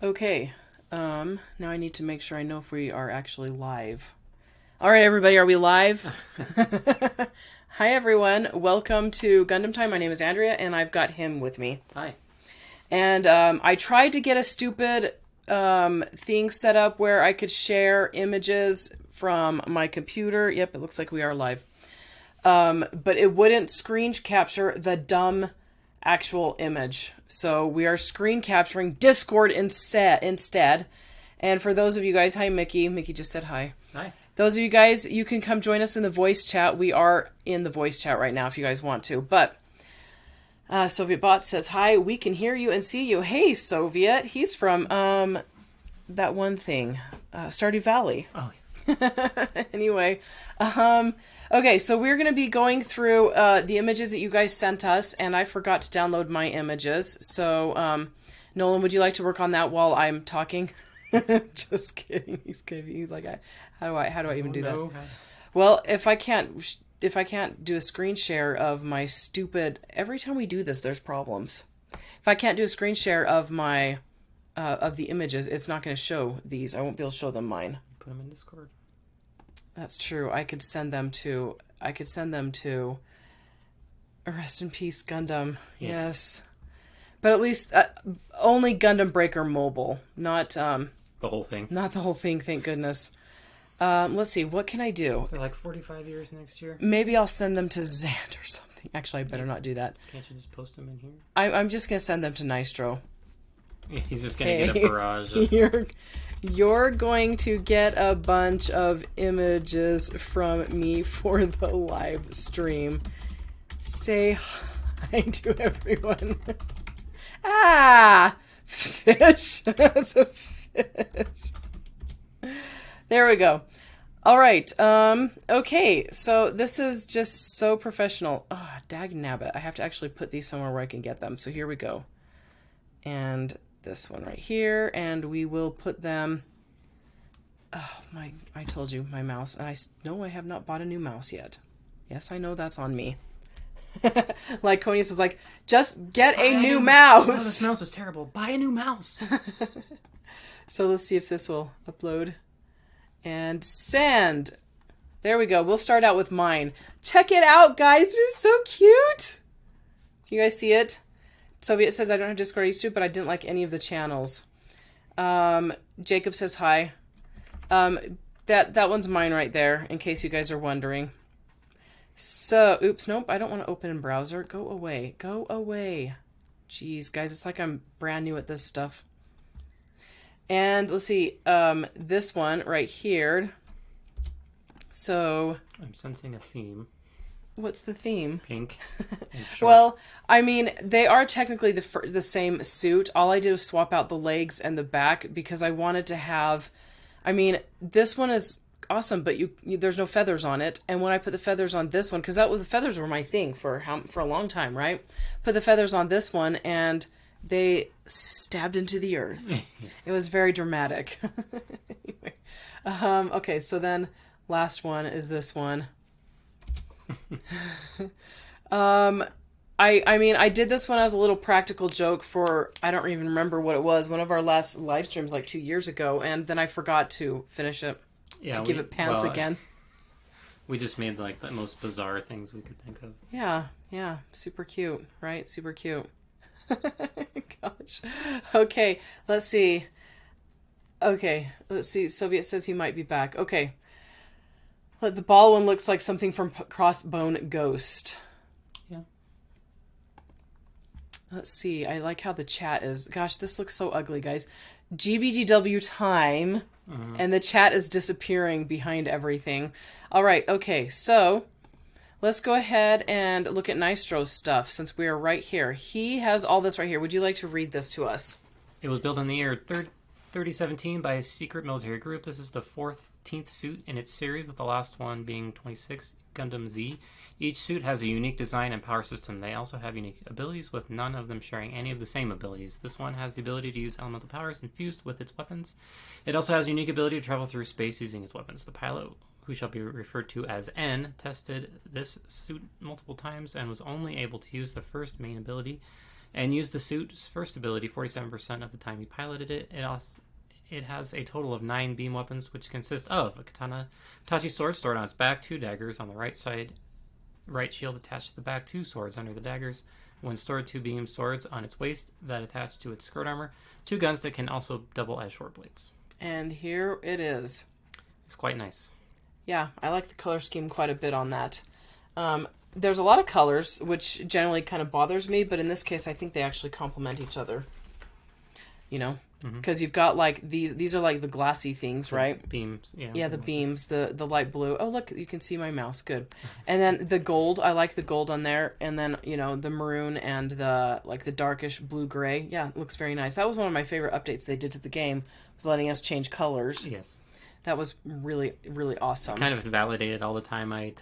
Okay. Now I need to make sure I know if we are actually live. All right, everybody, are we live? Hi, everyone. Welcome to Gundam Time. My name is Andrea, and I've got him with me. Hi. And I tried to get a stupid thing set up where I could share images from my computer. Yep, it looks like we are live. But it wouldn't screen capture the dumb actual image. So we are screen capturing Discord instead. And for those of you guys, hi Mickey. Mickey just said hi. Hi. Those of you guys, you can come join us in the voice chat. We are in the voice chat right now if you guys want to. But Soviet Bot says, hi, we can hear you and see you. Hey, Soviet. He's from that one thing, Stardew Valley. Oh. Anyway, okay, so we're going to be going through the images that you guys sent us, and I forgot to download my images. So, Nolan, would you like to work on that while I'm talking? Just kidding. He's like, how do I even do that? Well, if I can't do a screen share of my stupid, every time we do this, there's problems. If I can't do a screen share of my of the images, it's not going to show these. I won't be able to show them mine. Put them in Discord. That's true. I could send them to Rest in Peace Gundam. Yes. But at least only Gundam Breaker Mobile, not the whole thing. Not the whole thing, thank goodness. Let's see, what can I do? They're like 45 years next year. Maybe I'll send them to Zand or something. Actually, I better not do that. Can't you just post them in here? I'm just going to send them to Nystro. Yeah, he's just going to get a barrage of... You're going to get a bunch of images from me for the live stream. Say hi to everyone. Ah! Fish! That's a fish. There we go. All right. Okay. So this is just so professional. Oh, dag nabbit. I have to actually put these somewhere where I can get them. So here we go. And this one right here. And we will put them... Oh, I told you, my mouse. And no, I have not bought a new mouse yet. Yes, I know that's on me. Like Conius is like, just get a new mouse. Oh, this mouse is terrible. Buy a new mouse. So let's see if this will upload. And send. There we go. We'll start out with mine. Check it out, guys. It is so cute. Can you guys see it? Soviet says, I don't have Discord. I used to, but I didn't like any of the channels. Jacob says hi. That one's mine right there, in case you guys are wondering. So, oops, nope. I don't want to open in browser. Go away. Go away. Jeez, guys, it's like I'm brand new at this stuff. And let's see, this one right here. So... I'm sensing a theme. What's the theme? Pink. Well, I mean, they are technically the same suit. All I did was swap out the legs and the back because I wanted to have... I mean, this one is awesome, but there's no feathers on it. And when I put the feathers on this one, because the feathers were my thing for a long time, right? Put the feathers on this one, and... they stabbed into the earth. Yes. It was very dramatic. Anyway. Okay, so then last one is this one. I mean, I did this one as a little practical joke for, I don't even remember what it was, one of our last live streams like 2 years ago, and then I forgot to finish it. Yeah, to give it pants again. We just made like the most bizarre things we could think of. Yeah. Super cute, right? Super cute. Gosh. Okay, let's see. Soviet says he might be back. Okay. The ball one looks like something from Crossbone Ghost. Yeah. Let's see. I like how the chat is. Gosh, this looks so ugly, guys. GBGW time. And the chat is disappearing behind everything. All right. Okay. So... let's go ahead and look at Nystro's stuff since we are right here. He has all this right here. Would you like to read this to us? It was built in the year 3017 by a secret military group. This is the 14th suit in its series, with the last one being 26, Gundam Z. Each suit has a unique design and power system. They also have unique abilities, with none of them sharing any of the same abilities. This one has the ability to use elemental powers infused with its weapons. It also has a unique ability to travel through space using its weapons. The pilot, who shall be referred to as N, tested this suit multiple times and was only able to use the first main ability and used the suit's first ability 47% of the time you piloted it. It has a total of 9 beam weapons, which consist of a katana Tachi sword stored on its back, 2 daggers on the right side, right shield attached to the back, 2 swords under the daggers. When stored, 2 beam swords on its waist that attach to its skirt armor, 2 guns that can also double as short blades. And here it is. It's quite nice. Yeah, I like the color scheme quite a bit on that. There's a lot of colors, which generally kind of bothers me, but in this case, I think they actually complement each other. You know? Because you've got, like, these are, like, the glassy things, right? Beams, yeah. Yeah, the beams, the light blue. Oh, look, you can see my mouse. Good. And then the gold, I like the gold on there. And then, you know, the maroon and the, like, the darkish blue-gray. Yeah, it looks very nice. That was one of my favorite updates they did to the game, was letting us change colors. Yes. That was really, really awesome. Kind of invalidated all the time I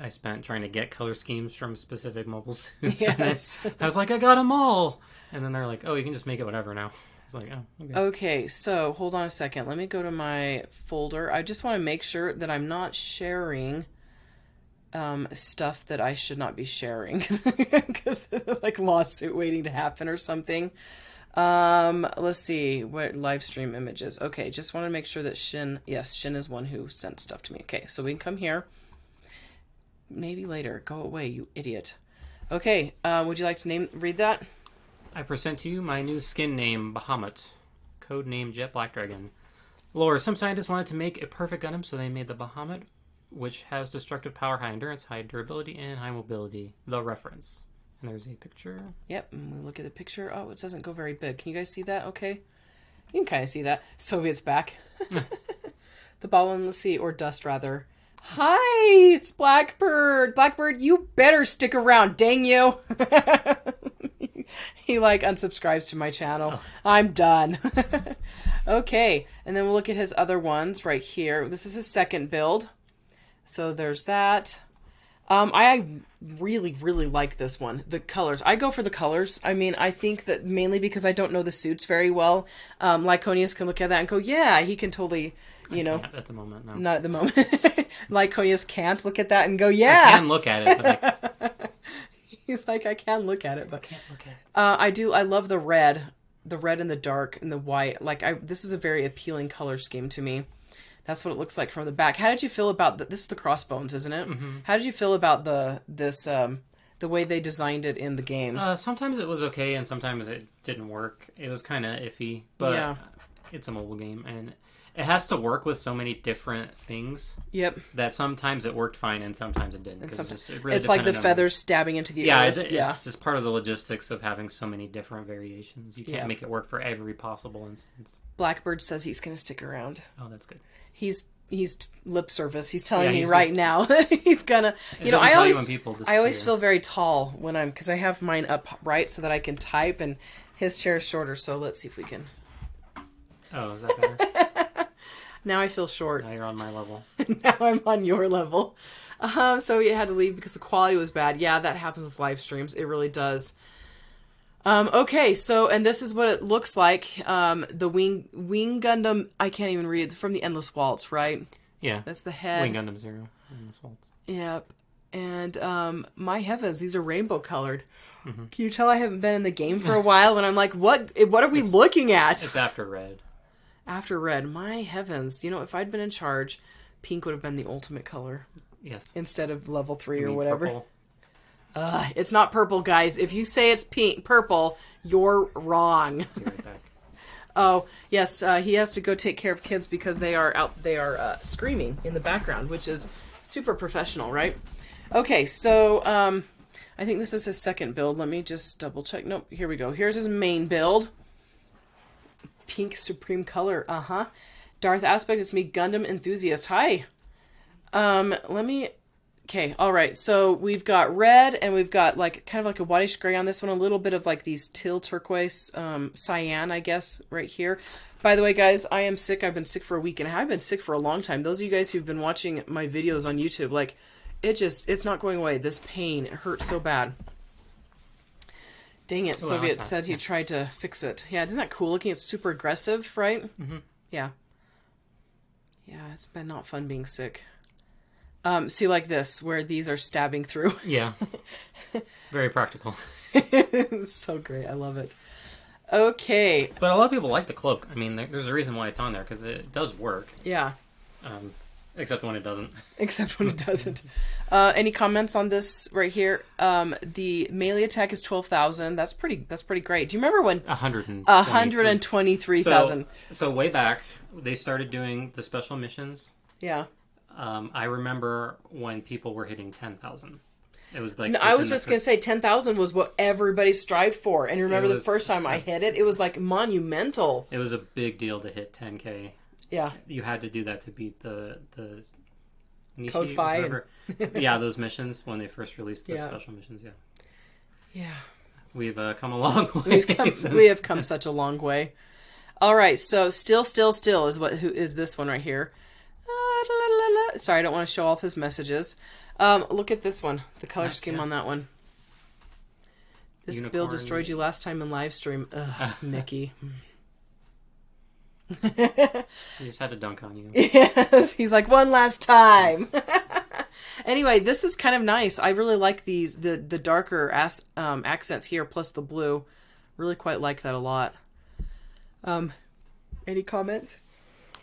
spent trying to get color schemes from specific mobile suits. Yes. I was like, I got them all. And then they're like, oh, you can just make it whatever now. It's like, oh, okay. Okay, so hold on a second. Let me go to my folder. I just want to make sure that I'm not sharing stuff that I should not be sharing. Because like lawsuit waiting to happen or something. Let's see. What live stream images? Okay, just want to make sure that Shin is one who sent stuff to me. Okay, so we can come here. Maybe later. Go away, you idiot. Okay, would you like to read that? I present to you my new skin name, Bahamut. Code name Jet Black Dragon. Lore, some scientists wanted to make a perfect Gundam, so they made the Bahamut, which has destructive power, high endurance, high durability, and high mobility. The reference. And there's a picture. Yep, and we look at the picture. Oh, it doesn't go very big. Can you guys see that? Okay. You can kind of see that. Soviet's back. The ball one, let's see, or dust rather. Hi, it's Blackbird. Blackbird, you better stick around, dang you. He like unsubscribes to my channel. Oh. I'm done. Okay, and then we'll look at his other ones right here. This is his second build. So there's that. I really, really like this one. The colors. I go for the colors. I mean, I think that mainly because I don't know the suits very well. Lyconius can look at that and go, yeah, he can totally, you know. At the moment, no. Not at the moment. Lyconius can't look at that and go, yeah. I can look at it, but He's like, I can look at it, but I can't look at it. I love the red and the dark and the white. Like, this is a very appealing color scheme to me. That's what it looks like from the back. How did you feel about this? Is the crossbones, isn't it? Mm-hmm. How did you feel about the way they designed it in the game? Sometimes it was okay, and sometimes it didn't work. It was kind of iffy, but yeah. It's a mobile game, and it has to work with so many different things. Yep. That sometimes it worked fine, and sometimes it didn't. It's like the feathers stabbing into the earth. It's just part of the logistics of having so many different variations. You can't make it work for every possible instance. Blackbird says he's going to stick around. Oh, that's good. He's lip service. He's telling me right now that he's gonna. You know, I always feel very tall when because I have mine up right so that I can type, and his chair is shorter. So let's see if we can. Oh, is that better? Now I feel short. Now you're on my level. Now I'm on your level. So we had to leave because the quality was bad. Yeah, that happens with live streams. It really does. Okay, so, and this is what it looks like. The Wing Gundam, I can't even read, from the Endless Waltz, right? Yeah. That's the head. Wing Gundam 0, Endless Waltz. Yep. And, my heavens, these are rainbow colored. Mm-hmm. Can you tell I haven't been in the game for a while when I'm like, what are we looking at? It's after red. After red. My heavens. You know, if I'd been in charge, pink would have been the ultimate color. Yes. Instead of level 3 or whatever. Purple. It's not purple, guys. If you say it's purple, you're wrong. Be right back. Oh, yes, he has to go take care of kids because they are screaming in the background, which is super professional, right? Okay, so I think this is his second build. Let me just double check. Nope, here we go. Here's his main build. Pink Supreme Color, Darth Aspect is me, Gundam enthusiast. Hi. Okay, all right, so we've got red, and we've got like kind of like a whitish gray on this one, a little bit of like these teal turquoise, cyan, I guess, right here. By the way, guys, I am sick. I've been sick for a week, and I've been sick for a long time. Those of you guys who've been watching my videos on YouTube, like, it's not going away. This pain, it hurts so bad. Dang it, Soviet said he tried to fix it. Yeah, isn't that cool looking? It's super aggressive, right? Mm-hmm. Yeah. Yeah, it's been not fun being sick. See, like this, where these are stabbing through. Yeah. Very practical. It's so great. I love it. Okay. But a lot of people like the cloak. I mean, there's a reason why it's on there, because it does work. Yeah. Except when it doesn't. Except when it doesn't. Any comments on this right here? The melee attack is 12,000. That's pretty great. Do you remember when 123,000? So way back, they started doing the special missions. Yeah. I remember when people were hitting 10,000. It was like... No, I was just going to say 10,000 was what everybody strived for. And remember the first time I hit it was like monumental. It was a big deal to hit 10K. Yeah. You had to do that to beat the Nishi, Code 5. Yeah, those missions when they first released the special missions, yeah. Yeah. We've come a long way. We have come such a long way. All right, so still is this one right here. Sorry, I don't want to show off his messages. Look at this one. The color scheme on that one. This Unicorn. build destroyed you last time in live stream. Ugh, Mickey. He just had to dunk on you. Yes, he's like, one last time. Anyway, this is kind of nice. I really like the darker accents here, plus the blue. Really quite like that a lot. Any comments?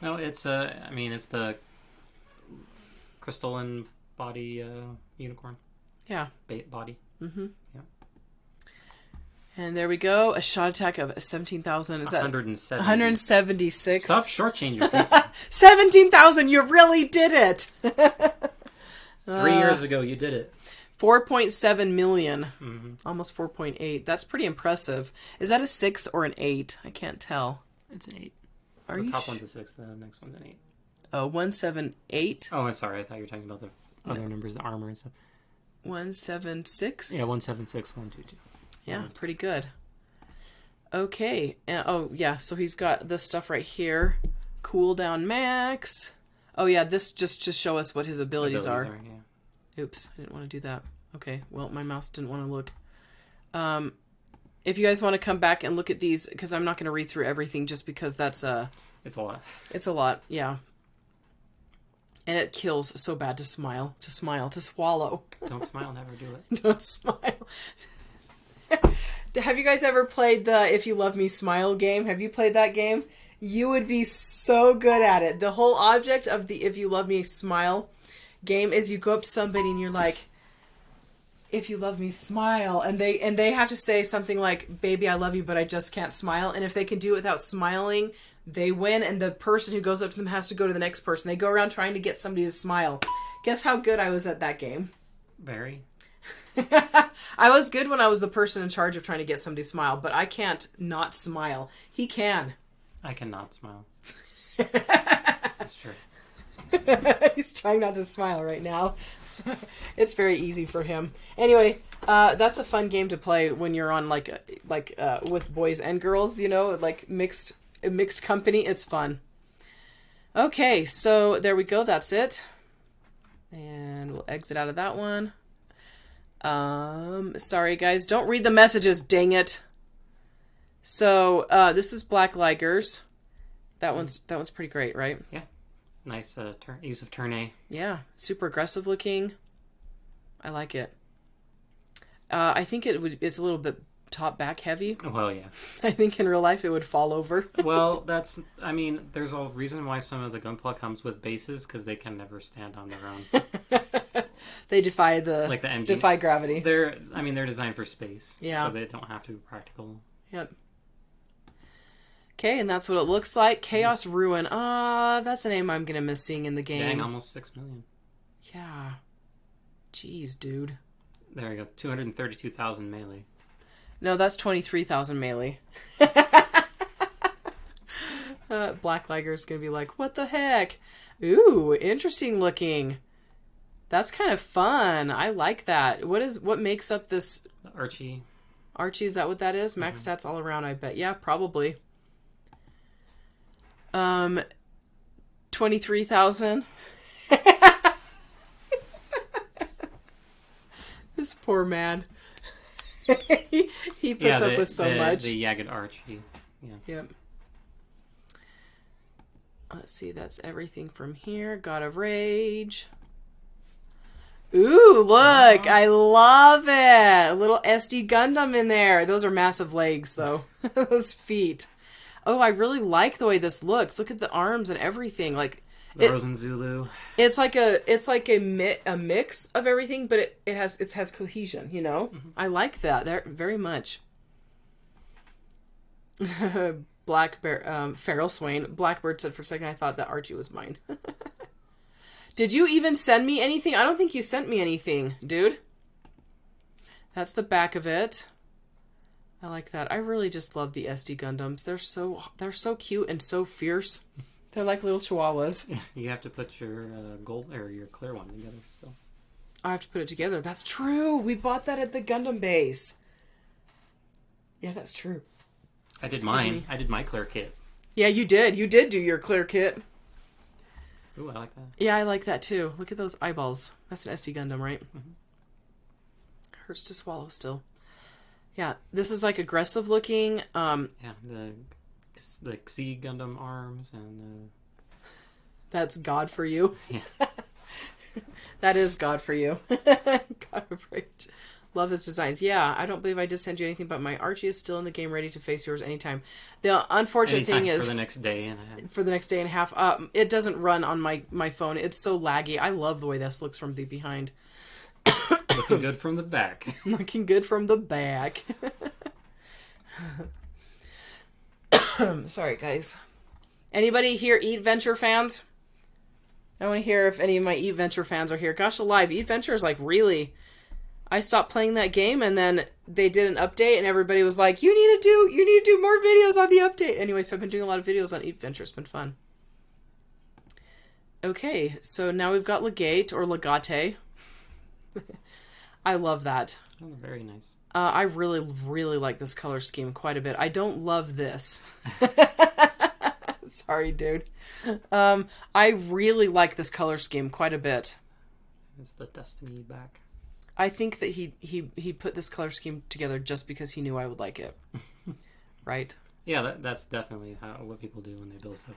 No, it's it's the crystalline body unicorn. Yeah. Body. Mm-hmm. Yeah. And there we go. A shot attack of 17,000. Is that 170. 176? Stop shortchanging your people. 17,000! You really did it! 3 years ago, you did it. 4.7 million. Mm-hmm. Almost 4.8. That's pretty impressive. Is that a 6 or an 8? I can't tell. It's an 8. Are the you top one's a 6, the next one's an 8. Oh, 178? Oh, I'm sorry. I thought you were talking about the other numbers, the armor and stuff. 176? Yeah, 176, 122. Yeah, pretty good. Okay. Oh, yeah, so he's got this stuff right here. Cooldown max. Oh, yeah, this just to show us what his abilities are. Yeah. Oops, I didn't want to do that. Okay, well, my mouse didn't want to look. If you guys want to come back and look at these, because I'm not going to read through everything just because that's it's a lot. It's a lot, yeah. And it kills so bad to smile, to swallow. Don't smile, never do it. Don't smile. Have you guys ever played the If You Love Me Smile game? Have you played that game? You would be so good at it. The whole object of the If You Love Me Smile game is you go up to somebody and you're like, if you love me, smile. And they have to say something like, baby, I love you, but I just can't smile. And if they can do it without smiling, they win. And the person who goes up to them has to go to the next person. They go around trying to get somebody to smile. Guess how good I was at that game? Very. I was good when I was the person in charge of trying to get somebody to smile, but I can't not smile. He can. I cannot smile. That's true. He's trying not to smile right now. It's very easy for him. Anyway, that's a fun game to play when you're on like with boys and girls, you know, like mixed company. It's fun. Okay, so there we go. That's it. And we'll exit out of that one. Sorry guys, don't read the messages, dang it. So, this is Black Ligers. That one's pretty great, right? Yeah. Nice use of turn A. Yeah, super aggressive looking. I like it. I think it's a little bit top back heavy. Well, yeah. I think in real life it would fall over. Well, there's a reason why some of the Gunpla comes with bases, because they can never stand on their own. They defy the MG. defy gravity. They're designed for space. Yeah. So they don't have to be practical. Yep. Okay, and that's what it looks like. Chaos Ruin. That's a name I'm going to miss seeing in the game. Dang, almost 6 million. Yeah. Jeez, dude. There you go. 232,000 melee. No, that's 23,000 melee. Black Liger's going to be like, what the heck? Ooh, interesting looking. That's kind of fun. I like that. What makes up this? Archie. Archie, is that what that is? Max stats all around, I bet. Yeah, probably. 23,000. This poor man. he puts up with so much. The Jagged Archie. Yeah. Yep. Let's see, that's everything from here. God of Rage. Ooh, look. I love it. A little SD Gundam in there. Those are massive legs, though. Those feet. Oh, I really like the way this looks. Look at the arms and everything. Like The Rosen Zulu. it's like a mix of everything, but it has cohesion, you know? Mm-hmm. I like that very much. Black Bear, Feral Swain. Blackbird said for a second I thought that Archie was mine. Did you even send me anything? I don't think you sent me anything, dude. That's the back of it. I like that. I really just love the SD Gundams. They're so cute and so fierce. They're like little chihuahuas. You have to put your gold or your clear one together. So I have to put it together. That's true. We bought that at the Gundam base. Yeah, that's true. I did mine. I did my clear kit. Yeah, you did. You did do your clear kit. Ooh, I like that. Yeah, I like that too. Look at those eyeballs. That's an SD Gundam, right? Mm-hmm. Hurts to swallow still. Yeah, this is like aggressive looking. Yeah, the Xi Gundam arms and. That's God for you. Yeah. That is God for you. God of Rage. Love his designs. Yeah, I don't believe I did send you anything, but my Archie is still in the game, ready to face yours anytime. The unfortunate thing is for the next day and a half. For the next day and a half, it doesn't run on my phone. It's so laggy. I love the way this looks from the behind. Looking good from the back. Looking good from the back. Sorry, guys. Anybody here Eat Venture fans? I want to hear if any of my Eat Venture fans are here. Gosh alive, Eat Venture is like really... I stopped playing that game and then they did an update and everybody was like, you need to do more videos on the update. Anyway, so I've been doing a lot of videos on Eat Venture. It's been fun. Okay, so now we've got Legate or Legate. I love that. Oh, very nice. I really, really like this color scheme quite a bit. I don't love this. Sorry, dude. I really like this color scheme quite a bit. It's the Destiny back. I think that he put this color scheme together just because he knew I would like it. Right? Yeah, that's definitely what people do when they build stuff.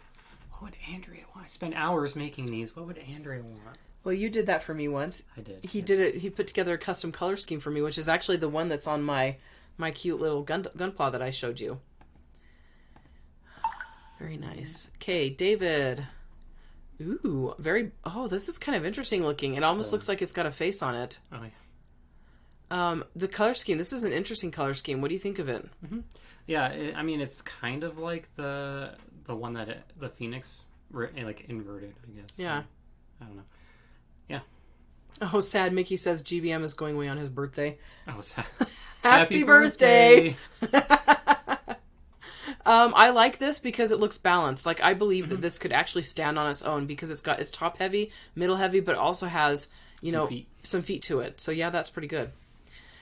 What would Andrea want? I spent hours making these. What would Andrea want? Well, you did that for me once. I did. He did it. He put together a custom color scheme for me, which is actually the one that's on my cute little gunpla that I showed you. Very nice. Okay, David. Ooh, oh, this is kind of interesting looking. It almost looks like it's got a face on it. Oh, yeah. The color scheme. This is an interesting color scheme. What do you think of it? Mm-hmm. Yeah, I mean, it's kind of like the one that the Phoenix, like inverted, I guess. Yeah. I don't know. Yeah. Oh, sad. Mickey says GBM is going away on his birthday. Oh, sad. Happy birthday! I like this because it looks balanced. Like, I believe that this could actually stand on its own because it's top heavy, middle heavy, but it also has, some feet to it. So yeah, that's pretty good.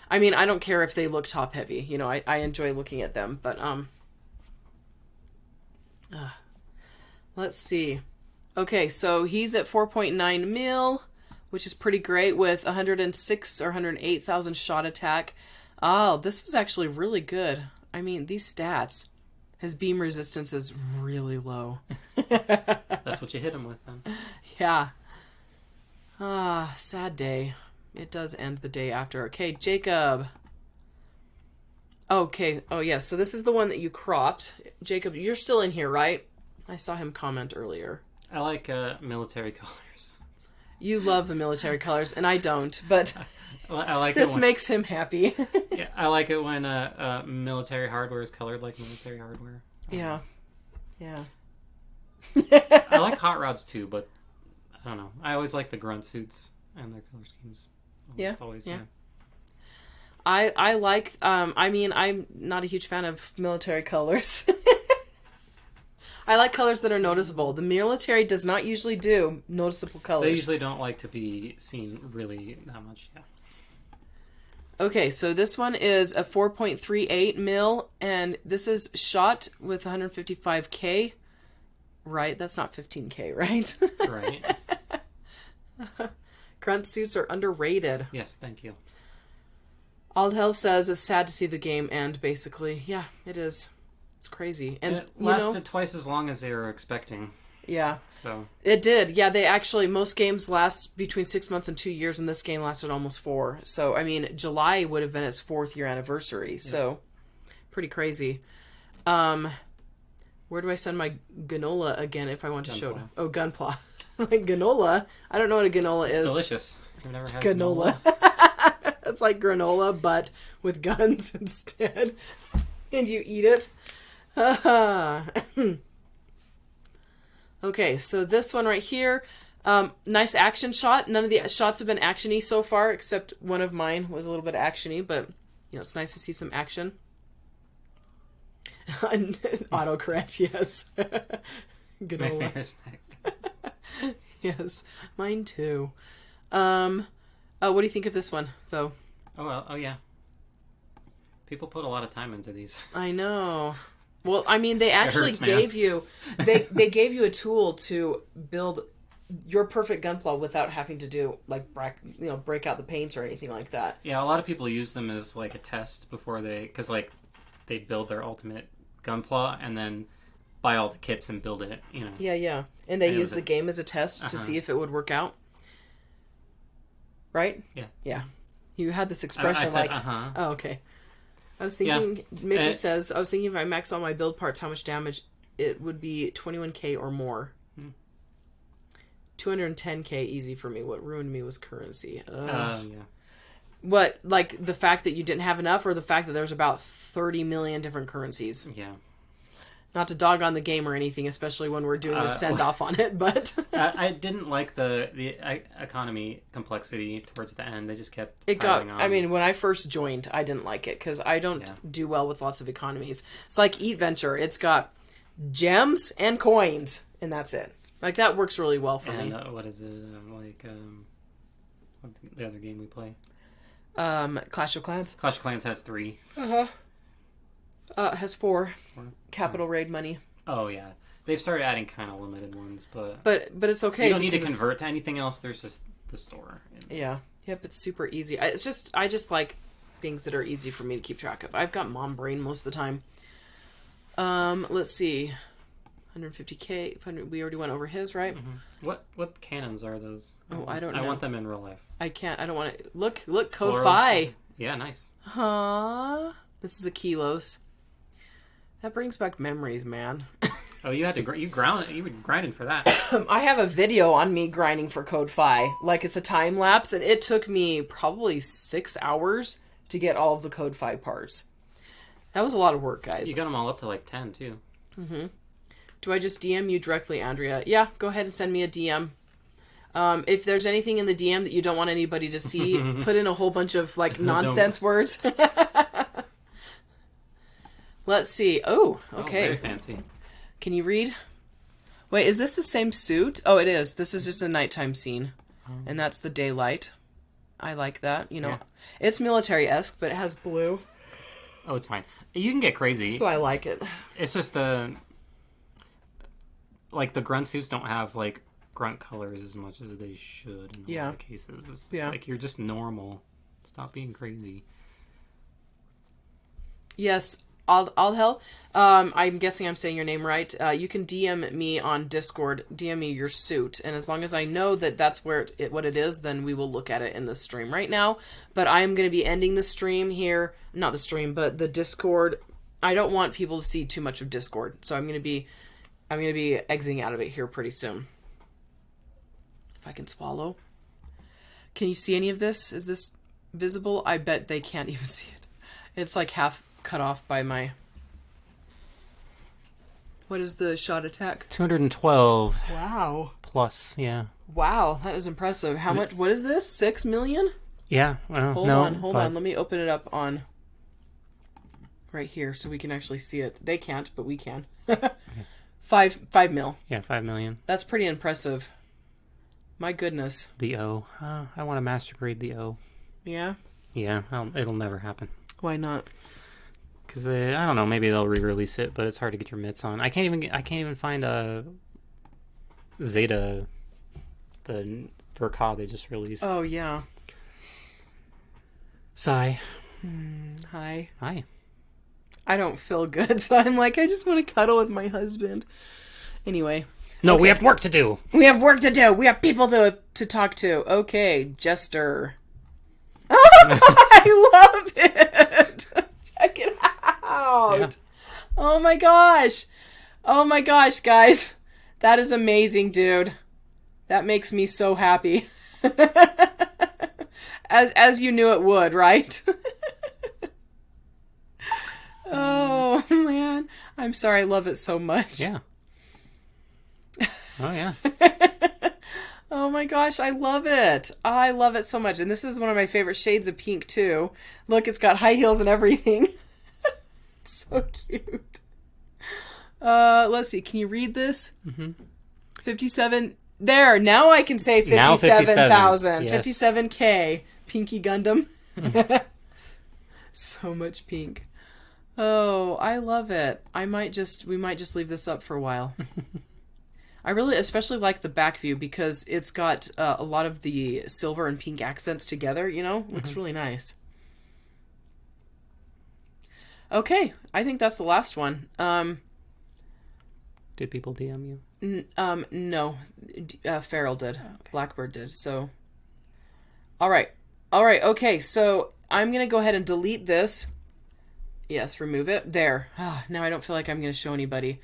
I mean, I don't care if they look top heavy. You know, I enjoy looking at them, but let's see. Okay, so he's at 4.9 mil, which is pretty great with 106 or 108,000 shot attack. Oh, this is actually really good. I mean, these stats. His beam resistance is really low. That's what you hit him with, then. Yeah. Sad day. It does end the day after. Okay, Jacob. Okay. Oh, yeah. So this is the one that you cropped. Jacob, you're still in here, right? I saw him comment earlier. I like military colors. You love the military colors, and I don't, but I like this makes him happy. Yeah, I like it when military hardware is colored like military hardware. Yeah. Yeah. I like hot rods too, but I don't know. I always like the grunt suits and their color schemes. Always, yeah. I like, I mean, I'm not a huge fan of military colors. I like colors that are noticeable. The military does not usually do noticeable colors. They usually don't like to be seen really that much, yeah. Okay, so this one is a 4.38 mil, and this is shot with 155K. Right? That's not 15K, right? Right. Grunt suits are underrated. Yes, thank you. Aldhell says it's sad to see the game end, basically. Yeah, it is. It's crazy. And it lasted twice as long as they were expecting. Yeah. So It did. Yeah, they actually, most games last between 6 months and 2 years, and this game lasted almost 4. So, I mean, July would have been its 4th-year anniversary. So, pretty crazy. Where do I send my granola again if I want to show it? Gunpla. Oh, gunpla. Like granola? I don't know what a granola it's is. delicious. You've never had Granola. It's like granola, but with guns instead. And you eat it. Okay, so this one right here, nice action shot. None of the shots have been actiony so far, except one of mine was a little bit actiony, but you know, it's nice to see some action. Autocorrect, yes. My Granola. favorite snack. Yes, mine too. What do you think of this one, though? Oh well. Oh yeah. People put a lot of time into these. I know. Well, I mean, they actually hurts, man. gave you they gave you a tool to build your perfect gunpla without having to do like break out the paints or anything like that. Yeah, a lot of people use them as like a test before because like they build their ultimate gunpla and then buy all the kits and build it. You know. Yeah, and they And it use was the game as a test to see if it would work out. Right? Yeah. You had this expression I said, like, oh, okay. I was thinking, Mickey says, I was thinking if I max all my build parts, how much damage it would be 21k or more. 210k easy for me. What ruined me was currency. Yeah. What, like the fact that you didn't have enough or the fact that there's about 30 million different currencies? Yeah. Not to dog on the game or anything, especially when we're doing a send-off on it, but... I didn't like the economy complexity towards the end. They just kept It piling got. on. I mean, when I first joined, I didn't like it because I don't do well with lots of economies. It's like Eat Venture. It's got gems and coins, and that's it. Like that works really well for me. What is it what's the other game we play? Clash of Clans. Clash of Clans has 3. It has 4. Capital Raid money. Oh yeah, they've started adding kind of limited ones, but it's okay. You don't need to convert to anything else. There's just the store. Yeah. Yep. It's super easy. I just like things that are easy for me to keep track of. I've got mom brain most of the time. Let's see. 150k. We already went over his, right? Mm-hmm. What cannons are those? Oh, I don't know. I want them in real life. I can't. I don't want to. Look, code Floros. 5. Yeah, nice. Huh? This is a kilos. That brings back memories, man. Oh, you had to you were grinding for that. I have a video on me grinding for code 5. Like it's a time lapse, and it took me probably 6 hours to get all of the code 5 parts. That was a lot of work, guys. You got them all up to like 10 too. Mm-hmm. Do I just DM you directly, Andrea? Yeah, go ahead and send me a DM. If there's anything in the DM that you don't want anybody to see, put in a whole bunch of like nonsense words. Let's see. Oh, okay. Oh, very fancy. Can you read? Wait, is this the same suit? Oh, it is. This is just a nighttime scene. And that's the daylight. I like that. You know, Yeah. It's military-esque, but it has blue. Oh, it's fine. You can get crazy. So I like it. It's just like the grunt suits don't have like grunt colors as much as they should in a lot of cases. It's like you're just normal. Stop being crazy. Yes, I'll help. I'm guessing I'm saying your name right. You can DM me on Discord. DM me your suit, and as long as I know that that's what it is, then we will look at it in the stream right now. But I'm going to be ending the stream here. Not the stream, but the Discord. I don't want people to see too much of Discord, so I'm going to be exiting out of it here pretty soon. If I can swallow. Can you see any of this? Is this visible? I bet they can't even see it. It's like half cut off by my... What is the shot attack? 212 Wow. plus, yeah. Wow, that is impressive. How much? What is this? 6 million? Yeah, well, Hold no, on. Let me open it up on... right here so we can actually see it. They can't, but we can. 5 mil. Yeah, 5 million. That's pretty impressive. My goodness. The O. I want to master grade the O. Yeah? Yeah, it'll never happen. Why not? Because I don't know, maybe they'll re-release it, but it's hard to get your mitts on. I can't even find a Zeta, the Verka they just released. Oh yeah. Sigh. Hi. Hi. I don't feel good, so I'm like, I just want to cuddle with my husband. Anyway, No, we Okay. have work to do. We have work to do. We have people to talk to. Okay, Jester. I love it. Check it out. Yeah. Oh my gosh. Oh my gosh, guys. That is amazing, dude. That makes me so happy. As you knew it would, right? Oh man. I'm sorry, I love it so much. Yeah. Oh yeah. Oh my gosh, I love it. I love it so much. And this is one of my favorite shades of pink too. Look, it's got high heels and everything. So cute. Let's see. Can you read this? 57. There. Now I can say Now 57,000. 57. Yes. 57K. Pinky Gundam. So much pink. Oh, I love it. We might just leave this up for a while. I really especially like the back view because it's got a lot of the silver and pink accents together, you know? Looks really nice. Okay, I think that's the last one. Did people DM you? No. Farrell did. Oh, okay. Blackbird did. So, all right. Okay, so I'm going to go ahead and delete this. Yes, remove it. There. Now I don't feel like I'm going to show anybody.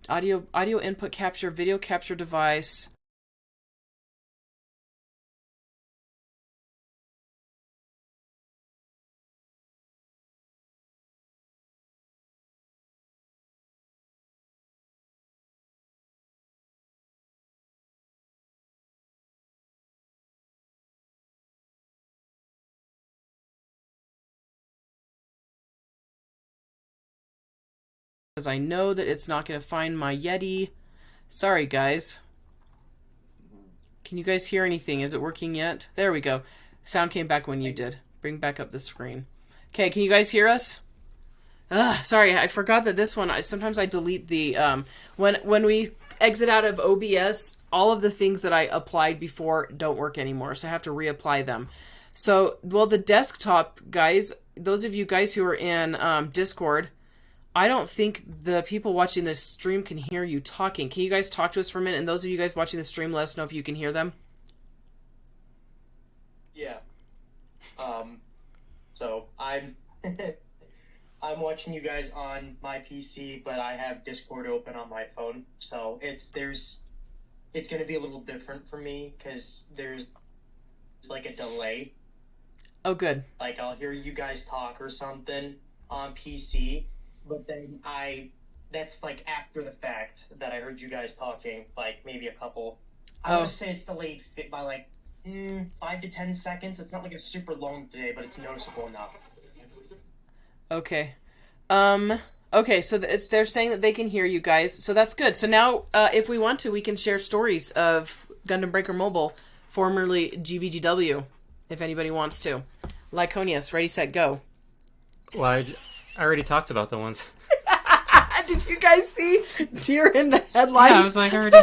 Audio input capture, video capture device. Because I know that it's not going to find my Yeti. Sorry, guys. Can you guys hear anything? Is it working yet? There we go. Sound came back when you did. Bring back up the screen. Okay, can you guys hear us? Sorry, I forgot that this one. Sometimes I delete the when we exit out of OBS, all of the things that I applied before don't work anymore, so I have to reapply them. So, well, the desktop guys, those of you guys who are in Discord, I don't think the people watching this stream can hear you talking. Can you guys talk to us for a minute? And those of you guys watching the stream, let us know if you can hear them. Yeah. So I'm I'm watching you guys on my PC, but I have Discord open on my phone. So it's gonna be a little different for me because there's like a delay. Oh, good. Like I'll hear you guys talk or something on PC, but then that's like after the fact that I heard you guys talking, like maybe a couple. I would say it's delayed by like 5 to 10 seconds. It's not like a super long delay, but it's noticeable enough. Okay. Okay, so they're saying that they can hear you guys, so that's good. So now, if we want to, we can share stories of Gundam Breaker Mobile, formerly GBGW, if anybody wants to. Lyconius, ready, set, go. Well, I already talked about the ones. Did you guys see deer in the headlights? Yeah, I was like, already.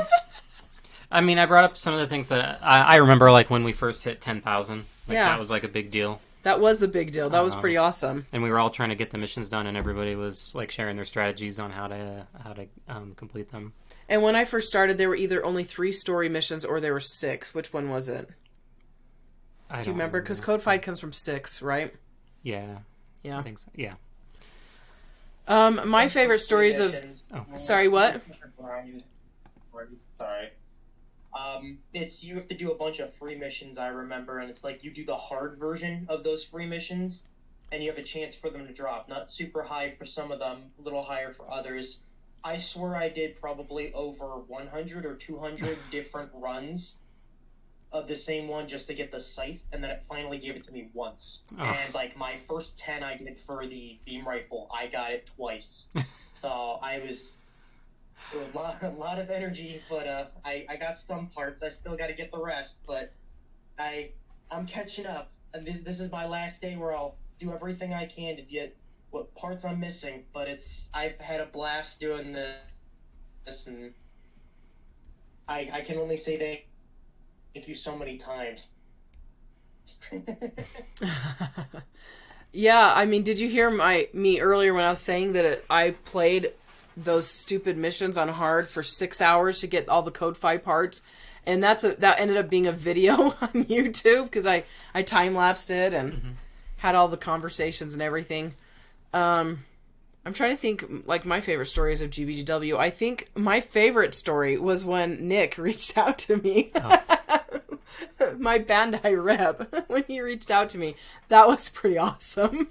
I mean, I brought up some of the things that I remember, like when we first hit 10,000. Yeah. That was like a big deal. That was a big deal. That was pretty awesome. And we were all trying to get the missions done, and everybody was like sharing their strategies on how to complete them. And when I first started, there were either only 3 story missions or there were 6. Which one was it? Do you remember? Because Codified comes from 6, right? Yeah. Yeah. I think so. Yeah. My favorite stories of... Sorry, what? Sorry. It's you have to do a bunch of free missions, I remember, and it's like you do the hard version of those free missions, and you have a chance for them to drop. Not super high for some of them, a little higher for others. I swear I did probably over 100 or 200 different runs of the same one just to get the scythe, and then it finally gave it to me once. Oh. And like my first 10 I did for the beam rifle, I got it twice. So it was a lot of energy, but I got some parts. I still got to get the rest, but I'm catching up. And this is my last day where I'll do everything I can to get what parts I'm missing. But I've had a blast doing this, and I can only say thank you so many times. Yeah, I mean, did you hear me earlier when I was saying that I played those stupid missions on hard for 6 hours to get all the Code 5 parts? And that ended up being a video on YouTube because I time-lapsed it and had all the conversations and everything. I'm trying to think, like, my favorite stories of GBGW. I think my favorite story was when Nick reached out to me. Oh. My Bandai rep, when he reached out to me. That was pretty awesome.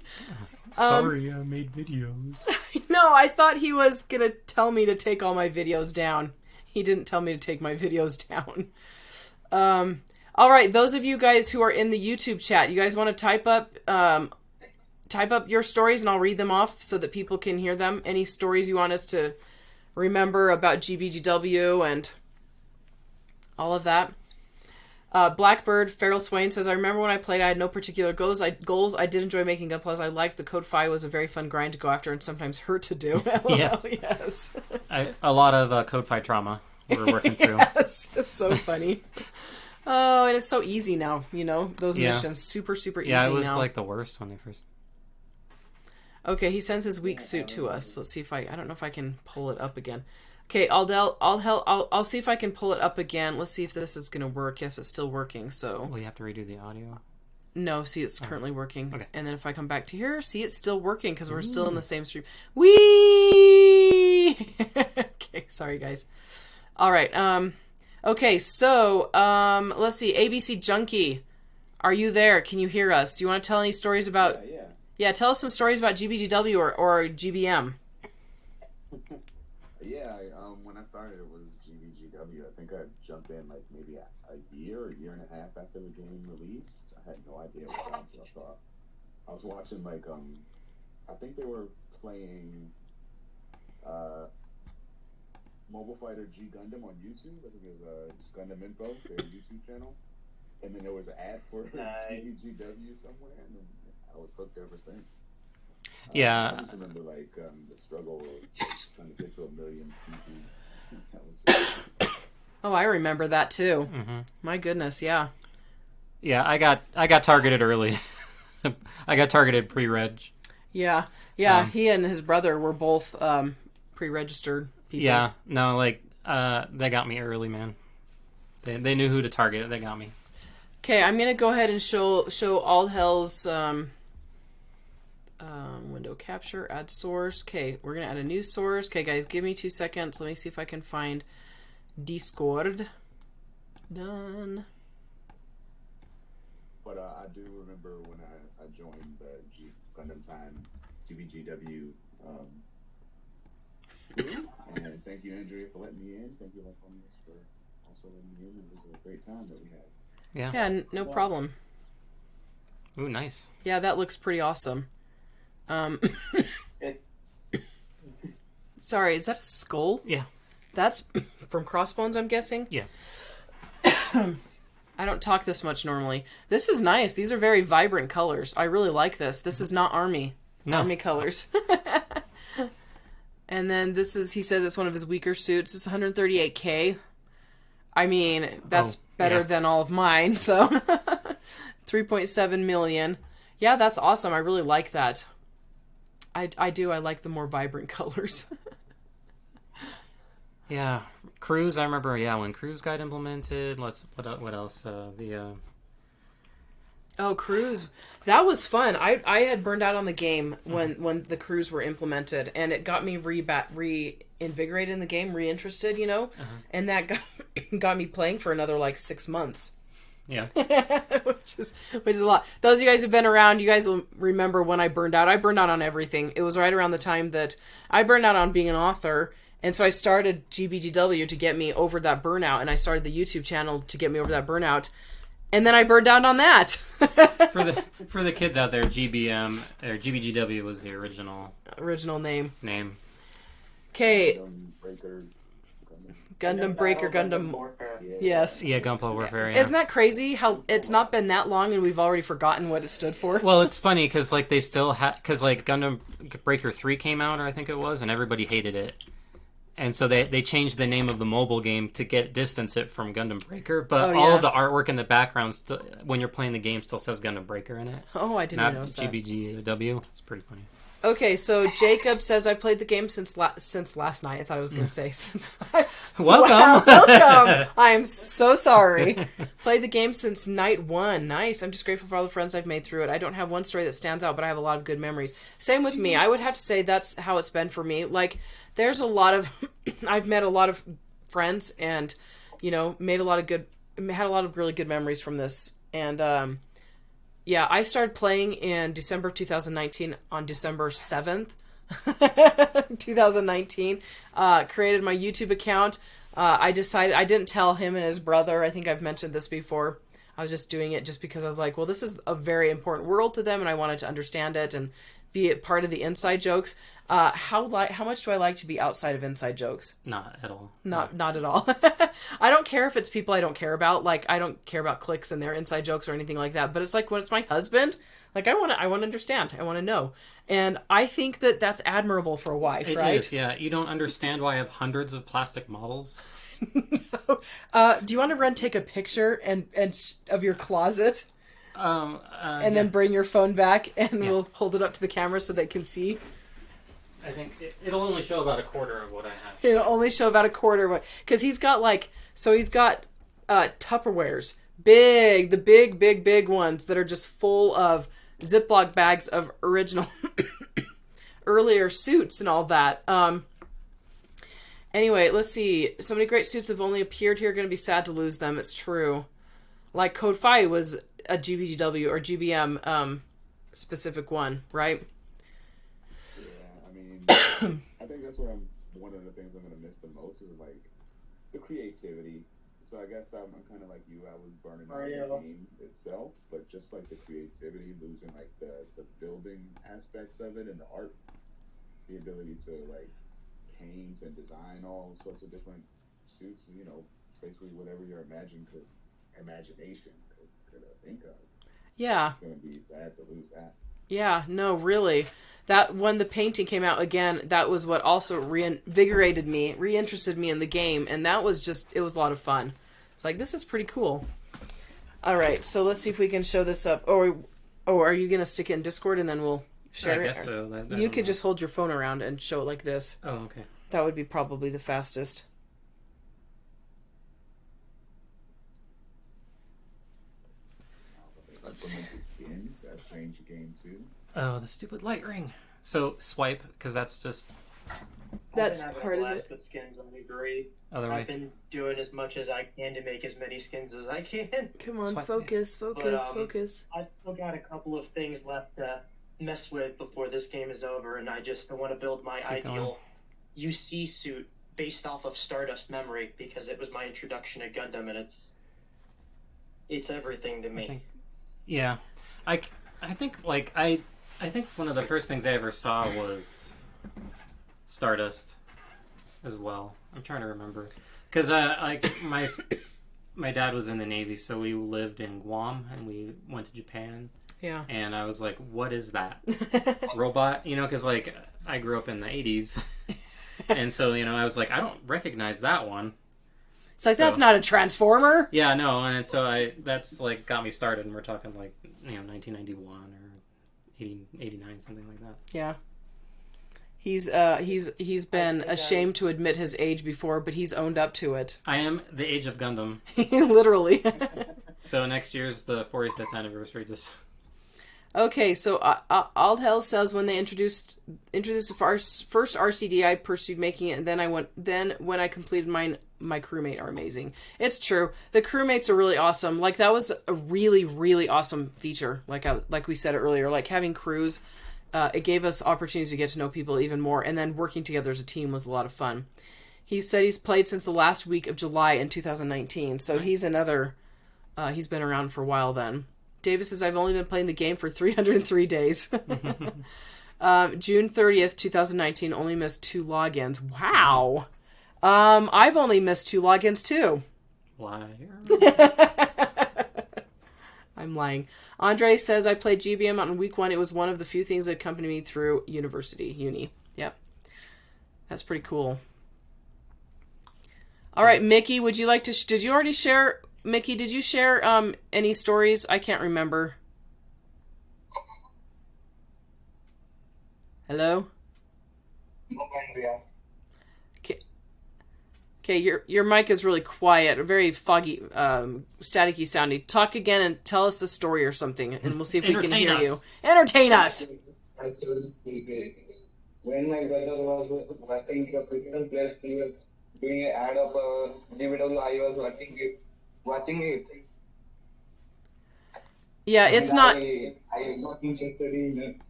Sorry, I made videos. No, I thought he was going to tell me to take all my videos down. He didn't tell me to take my videos down. All right, those of you guys who are in the YouTube chat, you guys want to type up your stories and I'll read them off so that people can hear them. Any stories you want us to remember about GBGW and all of that. Blackbird Farrell Swain says, I remember when I played, I had no particular goals. I did enjoy making Gunplas. I liked the Code 5 was a very fun grind to go after and sometimes hurt to do. Yes. Yes. A lot of Code 5 trauma we're working through. Yes, it's so funny. Oh, and it's so easy now, those missions. Super, super easy now. Yeah, it was like the worst when they first... Okay, he sends his weak suit to us. Let's see if I don't know if I can pull it up again. Okay, I'll see if I can pull it up again. Let's see if this is going to work. Yes, it's still working, so... Will you have to redo the audio? No, see, it's currently working. Okay. And then if I come back to here, see, it's still working because we're still in the same stream. Whee! Okay, sorry, guys. All right, okay, so, let's see. ABC Junkie, are you there? Can you hear us? Do you want to tell any stories about... Yeah, tell us some stories about GBGW or GBM. Yeah, when I started, it was GBGW. I think I jumped in like maybe a year and a half after the game released. I had no idea what console I saw. I was watching like I think they were playing Mobile Fighter G Gundam on YouTube. I think it was Gundam Info, their YouTube channel, and then there was an ad for GBGW somewhere, and then I was hooked ever since. Yeah. I just remember like the struggle of trying to get to 1 million people. Oh, I remember that too. Mm-hmm. My goodness, yeah. Yeah, I got targeted early. I got targeted pre-reg. Yeah. He and his brother were both pre-registered people. Yeah, no, like they got me early, man. They knew who to target. They got me. Okay, I'm gonna go ahead and show All Hell's window capture, add source. Okay, we're gonna add a new source. Okay, guys, give me 2 seconds. Let me see if I can find Discord. Done. But I do remember when I joined the Gundam Time GBGW group, and thank you, Andrea, for letting me in. Thank you, Lyconius, for also letting me in. It was a great time that we had. Yeah. Yeah, no problem. Ooh, nice. Yeah, that looks pretty awesome. Sorry, is that a skull? Yeah. That's from Crossbones, I'm guessing? Yeah. I don't talk this much normally. This is nice. These are very vibrant colors. I really like this. This is not Army colors. And then this is, he says it's one of his weaker suits. It's 138K. I mean, that's better than all of mine, so 3.7 million. Yeah, that's awesome. I really like that. I do. I like the more vibrant colors. Yeah, Cruise. I remember. Yeah, when Cruise got implemented. What else? Oh, Cruise. That was fun. I had burned out on the game when the Cruise were implemented, and it got me reinvigorated in the game, reinterested, and that got me playing for another like 6 months. Yeah. which is a lot. Those of you guys who've been around, you guys will remember when I burned out. I burned out on everything. It was right around the time that I burned out on being an author, And so I started GBGW to get me over that burnout, and I started the YouTube channel to get me over that burnout. And then I burned down on that. For the kids out there, GBM or GBGW was the original name. Okay. Gundam Breaker, Gundam Breaker, Gundam Warfare. Yes. Yeah, Gunpla Warfare. Yeah. Isn't that crazy how it's not been that long and we've already forgotten what it stood for? Well, it's funny because like they still because like Gundam Breaker 3 came out, or I think it was, and everybody hated it. And so they changed the name of the mobile game to distance it from Gundam Breaker, but all of the artwork in the background, when you're playing the game, still says Gundam Breaker in it. Oh, I didn't know that. Not GBGW. It's pretty funny. Okay, so Jacob says I played the game since last night. I thought I was going to say since. Welcome. Wow, welcome. I'm so sorry. Played the game since night 1. Nice. I'm just grateful for all the friends I've made through it. I don't have one story that stands out, but I have a lot of good memories. Same with me. I would have to say that's how it's been for me. Like, there's a lot of I've met a lot of friends and, you know, had a lot of really good memories from this. And yeah, I started playing in December of 2019 on December 7th, 2019. Created my YouTube account. I decided, I didn't tell him and his brother. I think I've mentioned this before. I was just doing it just because I was like, well, this is a very important world to them and I wanted to understand it and be a part of the inside jokes. How much do I like to be outside of inside jokes? Not at all. Not at all. I don't care if it's people I don't care about. Like, I don't care about cliques and their inside jokes or anything like that. But it's like when it's my husband, like I want to understand. I want to know. And I think that that's admirable for a wife, right? It is, yeah. You don't understand why I have hundreds of plastic models. No. Do you want to take a picture and of your closet? And then bring your phone back and we'll hold it up to the camera so they can see. I think it'll only show about a quarter of what I have. It'll only show about a quarter of what, because he's got Tupperwares, the big ones that are just full of Ziploc bags of original earlier suits and all that. Anyway, let's see. So many great suits have only appeared here. Going to be sad to lose them. It's true. Like Code 5 was a GBGW or GBM specific one, right? I think that's one of the things I'm gonna miss the most is like the creativity. So I guess I'm kind of like you. I was burning out the game itself, but just like the creativity, losing like the building aspects of it and the art, the ability to like paint and design all sorts of different suits. You know, basically whatever your imagination could think of. Yeah, it's gonna be sad to lose that. Yeah, no, really. That when the painting came out again, that was what also reinvigorated me, reinterested me in the game, and that was it was a lot of fun. It's like, this is pretty cool. All right, so let's see if we can show this up. Are you going to stick it in Discord and then we'll share it? I guess so. You could just hold your phone around and show it like this. Oh, okay. That would be probably the fastest. Let's see. Skins that change the game too. Oh, the stupid light ring. So swipe, because that's just. That's part of it. With skins, I agree. Other way. I've been doing as much as I can to make as many skins as I can. Come on, Swipe focus. I've still got a couple of things left to mess with before this game is over, and I just want to build my ideal UC suit based off of Stardust memory because it was my introduction to Gundam, and it's everything to me. Yeah, I think like I think one of the first things I ever saw was Stardust as well. I'm trying to remember because like my dad was in the Navy, so we lived in Guam and we went to Japan. Yeah. And I was like, what is that? Robot? You know, because like I grew up in the 80s. And so, you know, I was like, I don't recognize that one. It's like, that's not a Transformer. Yeah, no, and so that's like got me started, and we're talking like, you know, 1991 or 89, something like that. Yeah. He's been ashamed to admit his age before, but he's owned up to it. I am the age of Gundam. Literally. So next year's the 45th anniversary. Just okay. So All Hell says when they introduced the first RCD, I pursued making it, and then when I completed mine, my crewmate are amazing. It's true. The crewmates are really awesome. Like that was a really, really awesome feature. Like we said earlier, like having crews it gave us opportunities to get to know people even more, and then working together as a team was a lot of fun. He said he's played since the last week of July in 2019, so he's another. He's been around for a while then. David says, I've only been playing the game for 303 days. June 30th, 2019, only missed 2 logins. Wow. I've only missed 2 logins too. Liar. I'm lying. Andre says, I played GBM on week 1. It was one of the few things that accompanied me through uni. Yep. That's pretty cool. All right, Mickey, would you like to... did you already share... Mickey, did you share any stories? I can't remember. Hello? Okay, your mic is really quiet, very foggy, staticky sounding. Talk again and tell us a story or something, and we'll see if we can hear you. Entertain us! When my brother was watching the Christian Plus, he was doing an ad of GW, I was watching it. Yeah, it's not... I got interested in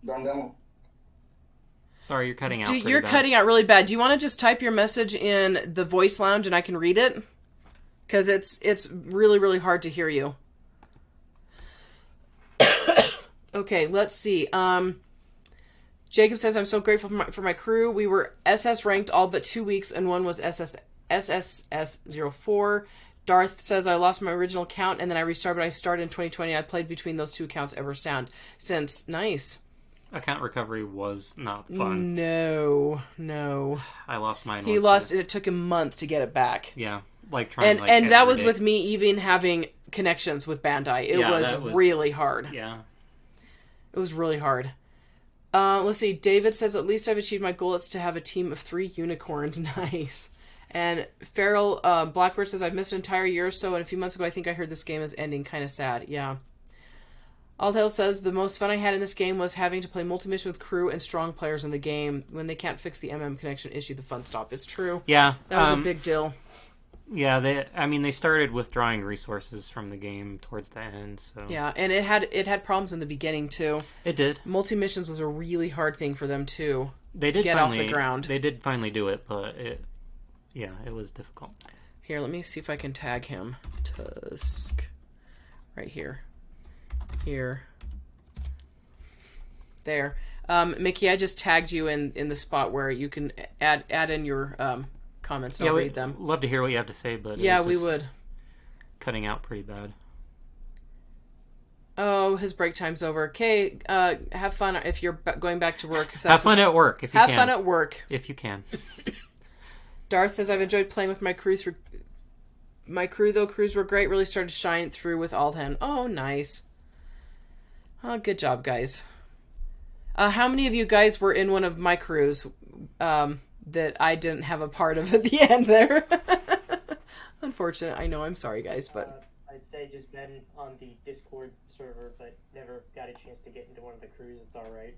GUNDAM. Sorry, you're cutting out. Dude, you're cutting out really bad. Do you want to just type your message in the voice lounge and I can read it? Because it's really, really hard to hear you. Okay, let's see. Jacob says, I'm so grateful for my crew. We were SS ranked all but 2 weeks, and one was SSS04. Darth says, I lost my original account, and then I restarted, but I started in 2020. I played between those 2 accounts ever since. Nice. Account recovery was not fun. No. I lost mine. He lost it. It took him months to get it back. Yeah, like trying. And that was with me even having connections with Bandai. It was really hard. Yeah, it was really hard. Let's see. David says, at least I've achieved my goal. It's to have a team of 3 unicorns. Nice. And Farrell Blackbird says, I've missed an entire year or so, and a few months ago I think I heard this game is ending. Kind of sad. Yeah. Aldale says, the most fun I had in this game was having to play multi-mission with crew and strong players in the game. When they can't fix the connection issue, the fun stopped. It's true. Yeah. That was a big deal. Yeah, they started withdrawing resources from the game towards the end. So yeah, and it had problems in the beginning too. It did. Multi-missions was a really hard thing for them to get off the ground. They did finally do it, but it was difficult. Here, let me see if I can tag him. Tusk. Right here. Here. There. Mickey, I just tagged you in the spot where you can add in your comments and I'll read them. Love to hear what you have to say, but yeah, we would. Cutting out pretty bad. Oh, his break time's over. Okay, have fun if you're going back to work. Have fun at work if you can. Have fun at work. If you can. Darth says, I've enjoyed playing with my crew through... My crew, though, crews were great. Really started to shine through with Aldhen. Oh, nice. Oh, good job, guys. How many of you guys were in one of my crews that I didn't have a part of at the end there? Unfortunate. I know. I'm sorry, guys, but... I'd say just been on the Discord server, but never got a chance to get into one of the crews. It's all right.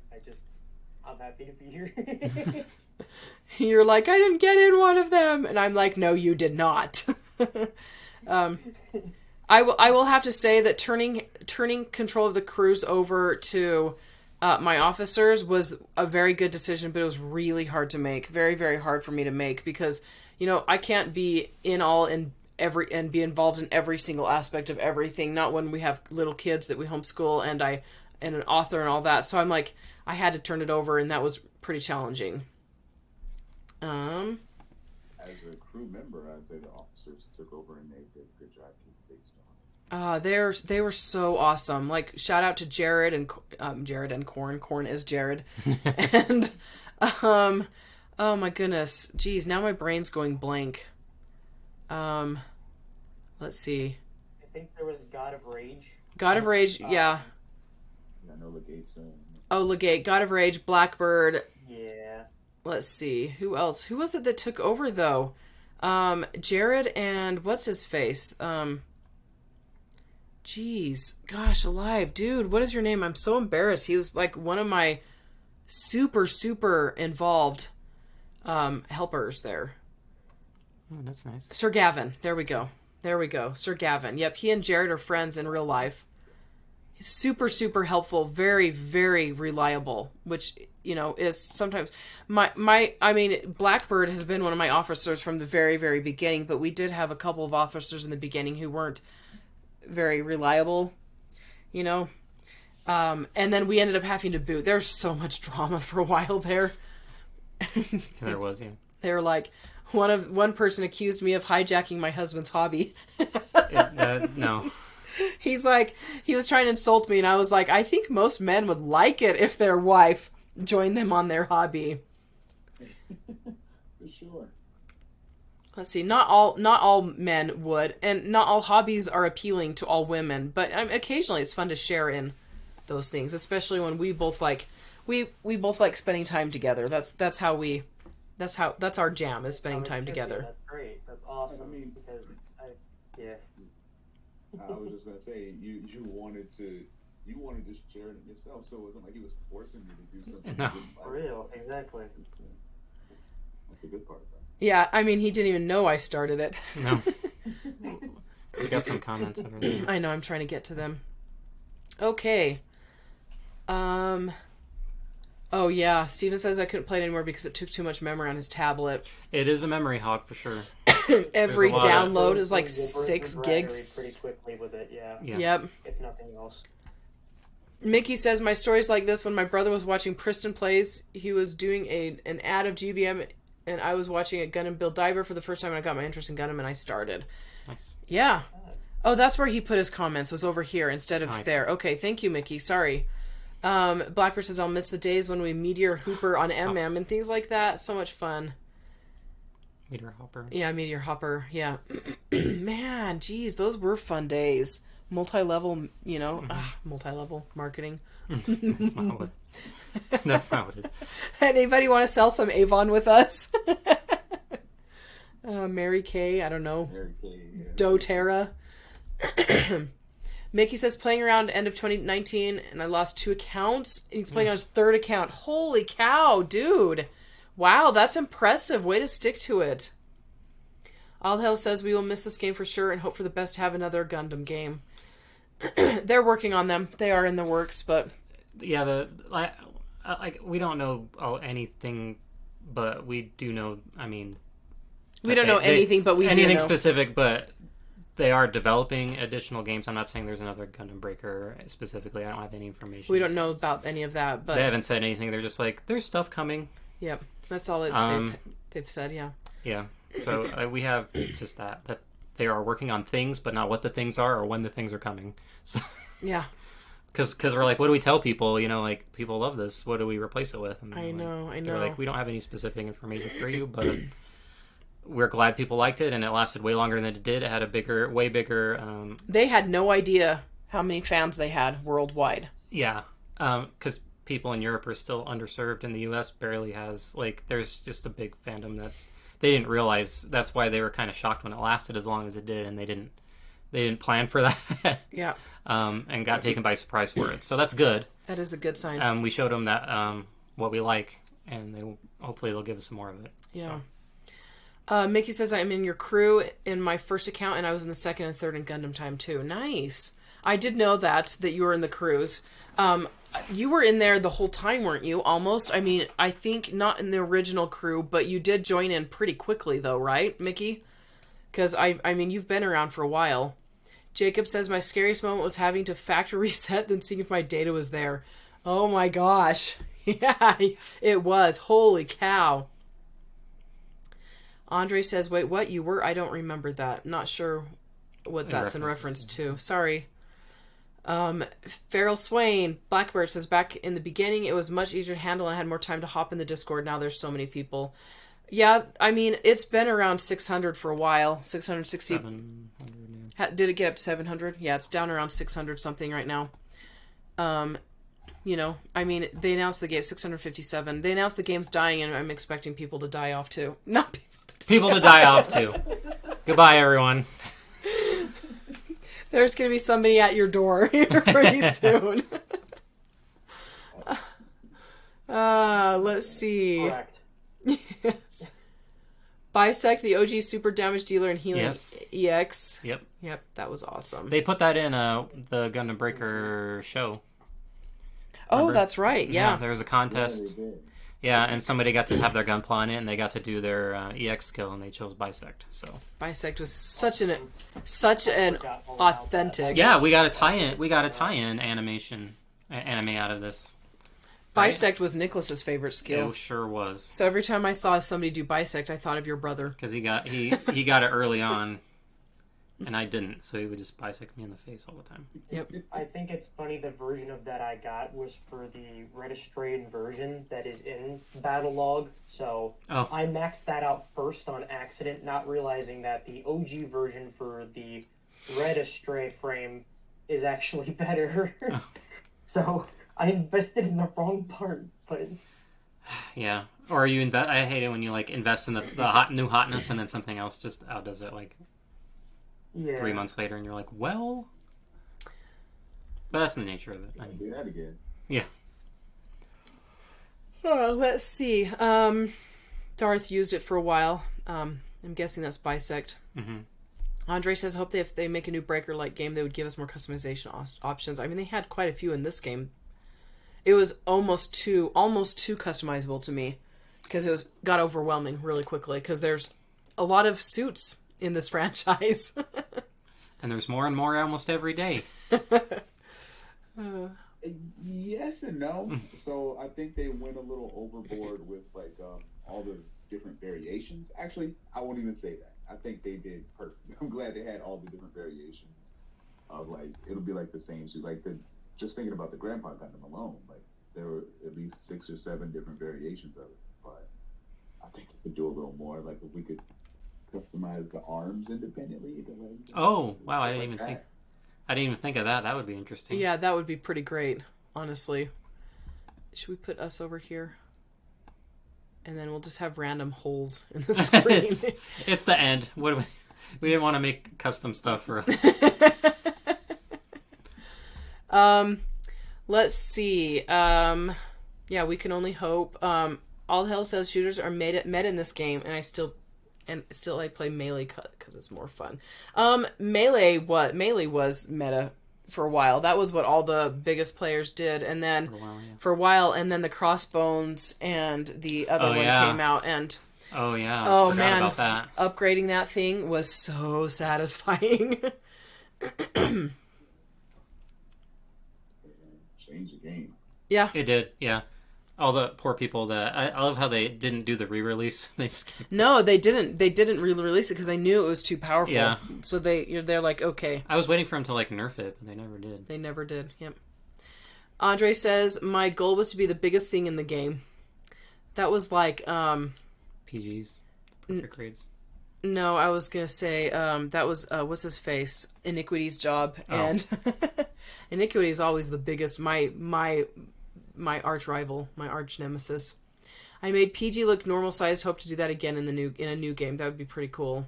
I'm happy to be here. You're like, I didn't get in one of them. And I'm like, no, you did not. I will have to say that turning control of the crews over to my officers was a very good decision, but it was really hard to make. Very, very hard for me to make because, I can't be and be involved in every single aspect of everything. Not when we have little kids that we homeschool and an author and all that. So I'm like, I had to turn it over, and that was pretty challenging. As a crew member, I'd say the officers took over and they did a good job keeping things going. They were so awesome. Like, shout out to Jared and Corn. Corn is Jared. And oh my goodness. Geez, now my brain's going blank. Let's see. I think there was God of Rage. God of Rage, yeah. I know Legate's Oh, Legate, God of Rage, Blackbird. Yeah. Let's see. Who else? Who was it that took over, though? Jared and what's his face? Jeez. Gosh, alive. Dude, what is your name? I'm so embarrassed. He was like one of my super, super involved helpers there. Oh, that's nice. Sir Gavin. There we go. Sir Gavin. Yep, he and Jared are friends in real life. Super, super helpful. Very, very reliable, which, is sometimes I mean, Blackbird has been one of my officers from the very, very beginning, but we did have a couple of officers in the beginning who weren't very reliable, you know? And then we ended up having to boot. There's so much drama for a while there. There was, yeah. They were like, one person accused me of hijacking my husband's hobby. No. He's like, he was trying to insult me, and I was like, I think most men would like it if their wife joined them on their hobby. For sure. Let's see, not all men would, and not all hobbies are appealing to all women, but occasionally it's fun to share in those things, especially when we both like spending time together. That's our jam, is spending time together. That's great. That's awesome. I mean, yeah. I was just gonna say you wanted to share it yourself, so it wasn't like he was forcing you to do something. No. For real, exactly. That's a good part of that. Yeah, I mean, he didn't even know I started it. No. We got some comments over there. I know, I'm trying to get to them. Okay. Oh yeah, Steven says I couldn't play it anymore because it took too much memory on his tablet. It is a memory hog for sure. Every There's a lot of- download is like We'll 6 burn the battery gigs. pretty quickly with it, yeah. Yep. If nothing else. Mickey says, my story's like this. When my brother was watching Preston Plays, he was doing an ad of GBM, and I was watching a Gundam Build Diver for the first time, and I got my interest in Gundam, and I started. Nice. Yeah. Oh, that's where he put his comments, was over here instead of Nice. there. Okay, thank you, Mickey. Sorry. Blackbird says, I'll miss the days when we Meteor Hooper on MM and things like that. So much fun. Meteor Hopper. Yeah, Meteor Hopper. Yeah. Man, geez, those were fun days. Multi-level, multi-level marketing. That's not what it is. Anybody want to sell some Avon with us? Mary Kay, I don't know. Mary Kay, yeah. doTERRA. Mickey says, playing around end of 2019, and I lost 2 accounts. He's playing on his 3rd account. Holy cow, dude. Wow, that's impressive. Way to stick to it. All Hell says, we will miss this game for sure and hope for the best to have another Gundam game. They're working on them. They are in the works, but... Yeah, we don't know anything, but we do know, I mean... We don't know anything, but we do know. Anything specific, but... They are developing additional games. I'm not saying there's another Gundam Breaker specifically. I don't have any information. We don't know about any of that, but... They haven't said anything. They're just like, there's stuff coming. Yep. That's all they've said, yeah. Yeah. So we have just that they are working on things, but not what the things are or when the things are coming. So, yeah. Because we're like, what do we tell people? Like, people love this. What do we replace it with? And I know. They're like, we don't have any specific information for you, but... We're glad people liked it, and it lasted way longer than it did. It had a way bigger... They had no idea how many fans they had worldwide. Yeah, because people in Europe are still underserved, and the U.S. barely has... there's just a big fandom that they didn't realize. That's why they were kind of shocked when it lasted as long as it did, and they didn't plan for that. Yeah. And got taken by surprise for it. So that's good. That is a good sign. We showed them that what we like, and hopefully they'll give us some more of it. Yeah. So. Mickey says, I'm in your crew in my first account, and I was in the 2nd and 3rd in Gundam Time, too. Nice. I did know that you were in the crews. You were in there the whole time, weren't you? Almost. I mean, I think not in the original crew, but you did join in pretty quickly, though, right, Mickey? Because, I mean, you've been around for a while. Jacob says, my scariest moment was having to factory reset, then seeing if my data was there. Oh, my gosh. Yeah, it was. Holy cow. Andre says, wait, what? You were? I don't remember that. Not sure what that's in reference to. Sorry. Farrell Swain, Blackbird says, back in the beginning, it was much easier to handle and I had more time to hop in the Discord. Now there's so many people. Yeah, I mean, it's been around 600 for a while. 660. 700, yeah. Did it get up to 700? Yeah, it's down around 600 something right now. I mean, they announced the game 657. They announced the game's dying, and I'm expecting people to die off too. Not people. People to die off too. Goodbye, everyone. There's going to be somebody at your door pretty soon. Let's see. Correct. Yes. Bisect, the OG super damage dealer and healing Yes. EX. Yep. Yep, that was awesome. They put that in the Gundam Breaker show. Oh, Remember? that's right. Yeah. There was a Yeah, contest. they did. Yeah, and somebody got to have their gunpla in it, and they got to do their EX skill, and they chose Bisect. So Bisect was such an Forgot all about authentic. yeah, we got a tie-in. We got a tie-in anime out of this. Right? Bisect was Nicholas's favorite skill. It sure was. So every time I saw somebody do Bisect, I thought of your brother. Because he got it early on, and I didn't, so he would just bisect me in the face all the time. Yep. I think it's funny the version of that I got was for the Registrated version that is in Battle Log. So Oh. I maxed that out first on accident, not realizing that the OG version for the Registray frame is actually better. So I invested in the wrong part, but Yeah. Or you invest. I hate it when you like invest in the new hotness, and then something else just outdoes it like yeah. 3 months later, and you're like, well. But that's the nature of it. I mean, Do that again. yeah. Oh, let's see. Darth used it for a while. I'm guessing that's Bisect. Mm-hmm. Andre says, hope if they make a new Breaker-like game, they would give us more customization options. I mean, they had quite a few in this game. It was almost too customizable to me because it got overwhelming really quickly because there's a lot of suits in this franchise. And there's more and more almost every day. Yes and no. So I think they went a little overboard with like all the different variations. Actually, I won't even say that. I think they did perfect. I'm glad they had all the different variations of like it'll be like the same suit. Like just thinking about the Grandpa Gundam alone, like there were at least 6 or 7 different variations of it. But I think they could do a little more. Like if we could customize the arms independently, the legs. Oh, wow! I stuff didn't like even think. that. I didn't even think of that. That would be interesting. Yeah, that would be pretty great, honestly. Should we put us over here? And then we'll just have random holes in the screen. It's the end. What do we didn't want to make custom stuff for. Let's see. Yeah, we can only hope. All Hell says shooters are meta in this game, and still I play Melee because it's more fun. Melee was meta for a while. That was what all the biggest players did, and then for a while, and then the Crossbones and the other one came out, and oh yeah, oh forgot man, about that. upgrading that thing was so satisfying. Change the game. Yeah, It did. Yeah. All the poor people that I love how they didn't do the re-release. They skipped. no, they didn't. They didn't re-release it because they knew it was too powerful. Yeah. So they're like, okay. I was waiting for them to like nerf it, but they never did. They never did. Yep. Andre says my goal was to be the biggest thing in the game. That was like PGs, perfect grades. no, I was gonna say that was what's his face, Iniquity's job, and Iniquity is always the biggest. My arch rival, my arch nemesis. I made PG look normal sized. Hope to do that again in a new game. That would be pretty cool.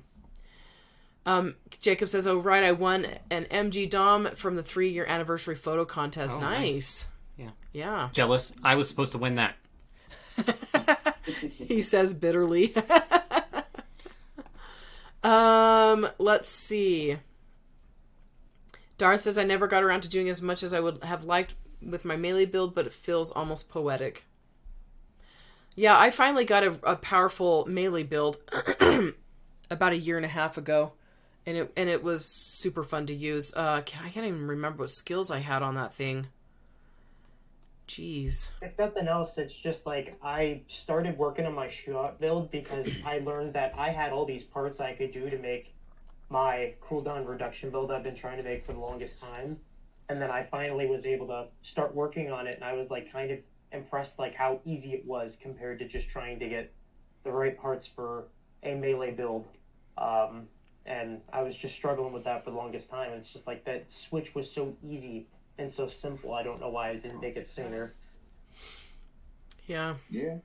Jacob says, "Oh right, I won an MG Dom from the 3-year anniversary photo contest. Oh, nice. Yeah. Yeah." Jealous. I was supposed to win that. He says bitterly. Let's see. Darth says, I never got around to doing as much as I would have liked with my Melee build, but it feels almost poetic. Yeah, I finally got a powerful Melee build about 1.5 years ago, and it was super fun to use. I can't even remember what skills I had on that thing. Jeez. If nothing else, it's just like I started working on my shootout build because I learned that I had all these parts I could do to make my cooldown reduction build I've been trying to make for the longest time. And then I finally was able to start working on it, and I was like kind of impressed like how easy it was compared to just trying to get the right parts for a Melee build. And I was just struggling with that for the longest time. It's just like that switch was so easy and so simple. I don't know why I didn't make it sooner. Yeah. Yeah.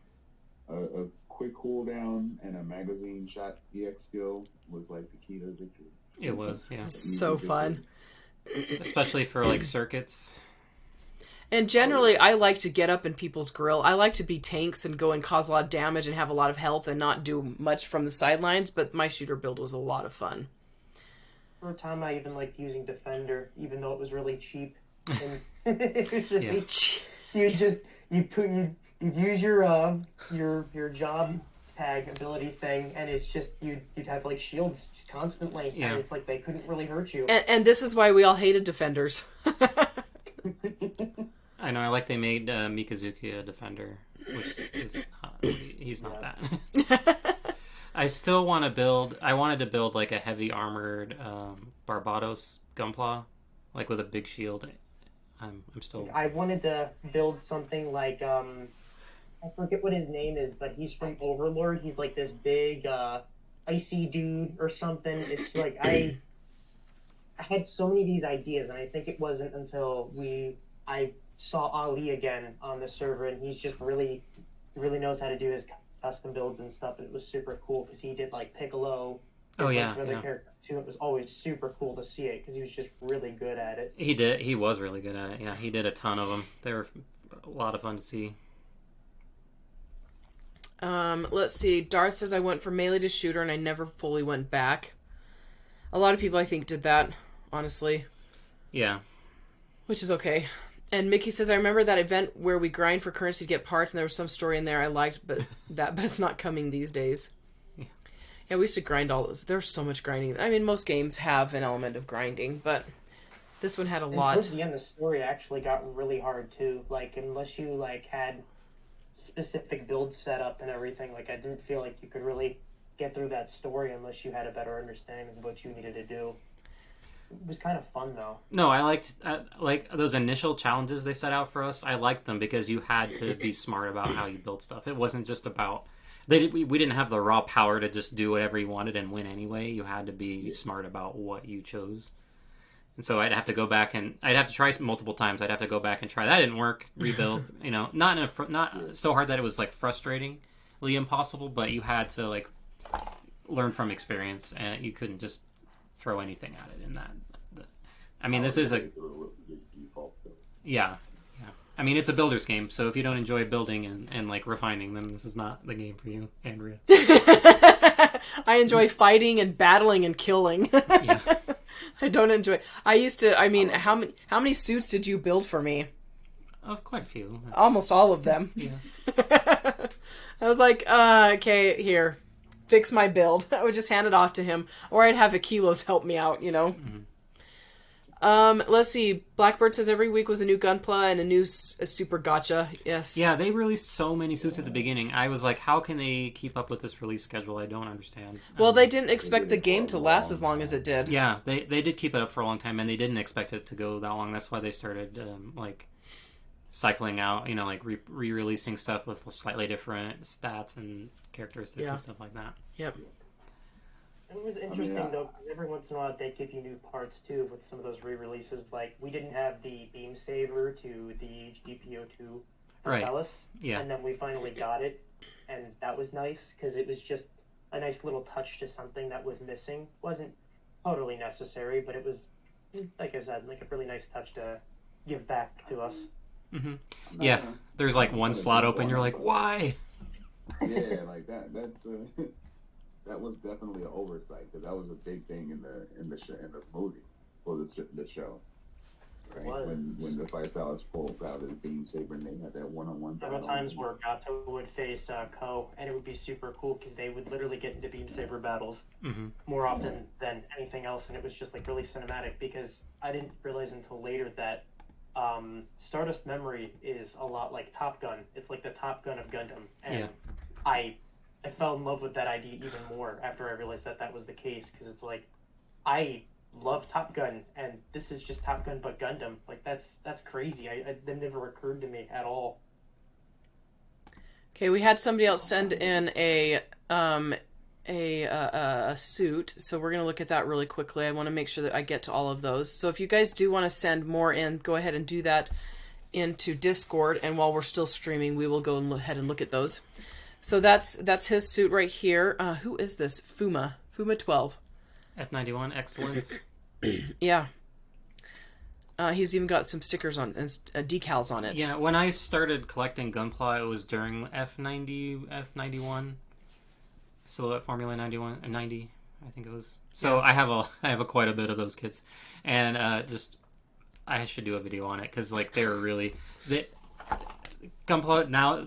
A quick cooldown and a magazine shot EX skill was like the key to victory. It was, yeah. So fun. Especially for like circuits. And generally, I like to get up in people's grill. I like to be tanks and go and cause a lot of damage and have a lot of health and not do much from the sidelines, but my shooter build was a lot of fun. For a time, I even liked using Defender, even though it was really cheap. And it was really, you'd use your job tag ability thing, and it's just you'd have like shields just constantly, and it's like they couldn't really hurt you. And this is why we all hated Defenders. I know. I like they made Mikazuki a defender, which is he's not that. I still want to build. I wanted to build like a heavy armored Barbados Gunpla, like with a big shield. I'm still. I wanted to build something like I forget what his name is, but he's from Overlord. He's like this big icy dude or something. It's like I had so many of these ideas, and I think it wasn't until I saw Ali again on the server, and he's just really knows how to do his custom builds and stuff. And it was super cool because he did like Piccolo. Oh yeah, for the character too. It was always super cool to see it because he was just really good at it. He did. He was really good at it. Yeah, he did a ton of them. They were a lot of fun to see. Let's see. Darth says I went from melee to shooter and I never fully went back. A lot of people I think did that, honestly. Yeah. Which is okay. And Mickey says, I remember that event where we grind for currency to get parts and there was some story in there I liked, but it's not coming these days. Yeah, we used to grind all this. There's so much grinding. I mean, most games have an element of grinding, but this one had a lot. Towards the end, the story actually got really hard too. Like, unless you like had specific builds set up and everything, like I didn't feel like you could really get through that story unless you had a better understanding of what you needed to do. It was kind of fun though. No, I liked like those initial challenges they set out for us. I liked them because you had to be smart about how you build stuff. It wasn't just about we didn't have the raw power to just do whatever you wanted and win anyway. You had to be smart about what you chose. And so I'd have to go back and I'd have to try multiple times. I'd have to go back and try. That didn't work. Rebuild. Not so hard that it was like frustratingly impossible, but you had to like learn from experience, and you couldn't just throw anything at it in that. I mean, this is yeah. I mean, it's a builder's game, so if you don't enjoy building and like refining, then this is not the game for you, Andrea. I enjoy fighting and battling and killing. Yeah. I don't enjoy. I mean, how many suits did you build for me? Oh, quite a few. Almost all of them. Yeah. I was like, okay, here, fix my build. I would just hand it off to him, or I'd have Akilos help me out, Mm-hmm. Let's see. Blackbird says every week was a new Gunpla and a super gotcha. Yes. Yeah, they released so many suits at the beginning. I was like, how can they keep up with this release schedule? I don't understand. Well, they didn't expect the game to last as long as it did. Yeah, they did keep it up for a long time, and they didn't expect it to go that long. That's why they started like cycling out, like re-releasing stuff with slightly different stats and characteristics and stuff like that. Yep. It was interesting though, because every once in a while they give you new parts too with some of those re-releases. Like we didn't have the beam saber to the GPO2 Marcellus, Yeah. And then we finally got it, and that was nice because it was just a nice little touch to something that was missing. Wasn't totally necessary, but it was, like I said, like a really nice touch to give back to us. Mm-hmm. Yeah, there's like one slot open. You're like, why? Yeah, like that. That's. That was definitely an oversight because that was a big thing in the movie or the show. Right? When the Physalis pulled out his beam saber and they had that one-on-one battle. Several times where Gato would face Ko, and it would be super cool because they would literally get into beam saber battles more often than anything else, and it was just like really cinematic because I didn't realize until later that Stardust Memory is a lot like Top Gun. It's like the Top Gun of Gundam, and I fell in love with that idea even more after I realized that was the case, because it's like, I love Top Gun, and this is just Top Gun but Gundam. Like, that's crazy. That never occurred to me at all. Okay, we had somebody else send in a suit, so we're going to look at that really quickly. I want to make sure that I get to all of those. So if you guys do want to send more in, go ahead and do that into Discord, and while we're still streaming, we will go ahead and look at those. So that's his suit right here. Who is this? Fuma 12. F91 Excellence. Yeah. He's even got some stickers on and decals on it. Yeah, when I started collecting Gunpla, it was during F91, Silhouette Formula 90, I think it was. So yeah. I have quite a bit of those kits, and I should do a video on it because like they're really Gunpla now.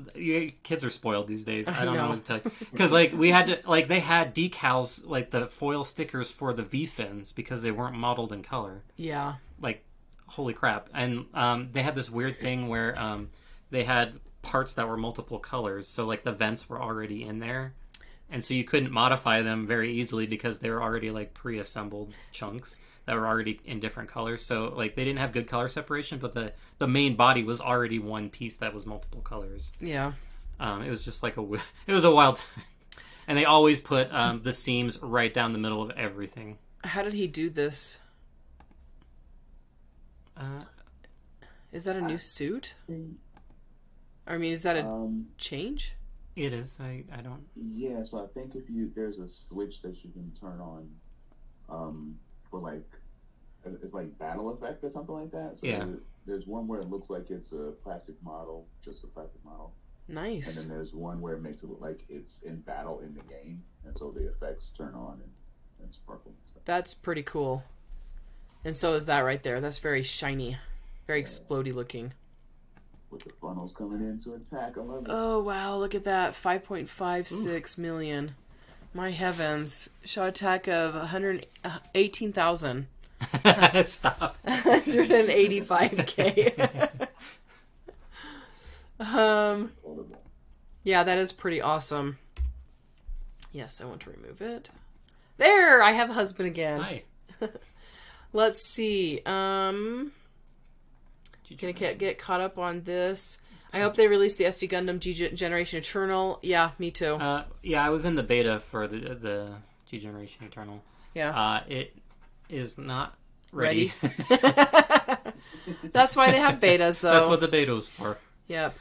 Kids are spoiled these days. I don't know what to tell you because like we had to like they had decals like the foil stickers for the V fins because they weren't modeled in color. Yeah, like. Holy crap. And they had this weird thing where they had parts that were multiple colors. So, like, the vents were already in there. And so you couldn't modify them very easily because they were already, like, pre-assembled chunks that were already in different colors. So, like, they didn't have good color separation, but the main body was already one piece that was multiple colors. Yeah. It was just like it was a wild time. And they always put the seams right down the middle of everything. How did he do this? Is that a new suit? I mean, is that a change? It is. I don't. Yeah, so I think there's a switch that you can turn on, for like it's like battle effect or something like that. So yeah. There's one where it looks like it's a plastic model, just a plastic model. Nice. And then there's one where it makes it look like it's in battle in the game, and so the effects turn on and sparkle and stuff. That's pretty cool. And so is that right there. That's very shiny. Very explodey looking. With the funnels coming in to attack. I love it. Oh, wow. Look at that. 5.56 million. My heavens. Shot attack of 118,000. Stop. 185K. Yeah, that is pretty awesome. Yes, I want to remove it. There! I have a husband again. Hi. Let's see. Gonna get caught up on this. I hope they release the SD Gundam G Generation Eternal. Yeah, me too. Yeah, I was in the beta for the G Generation Eternal. Yeah. It is not ready. That's why they have betas, though. That's what the beta's for. Yep.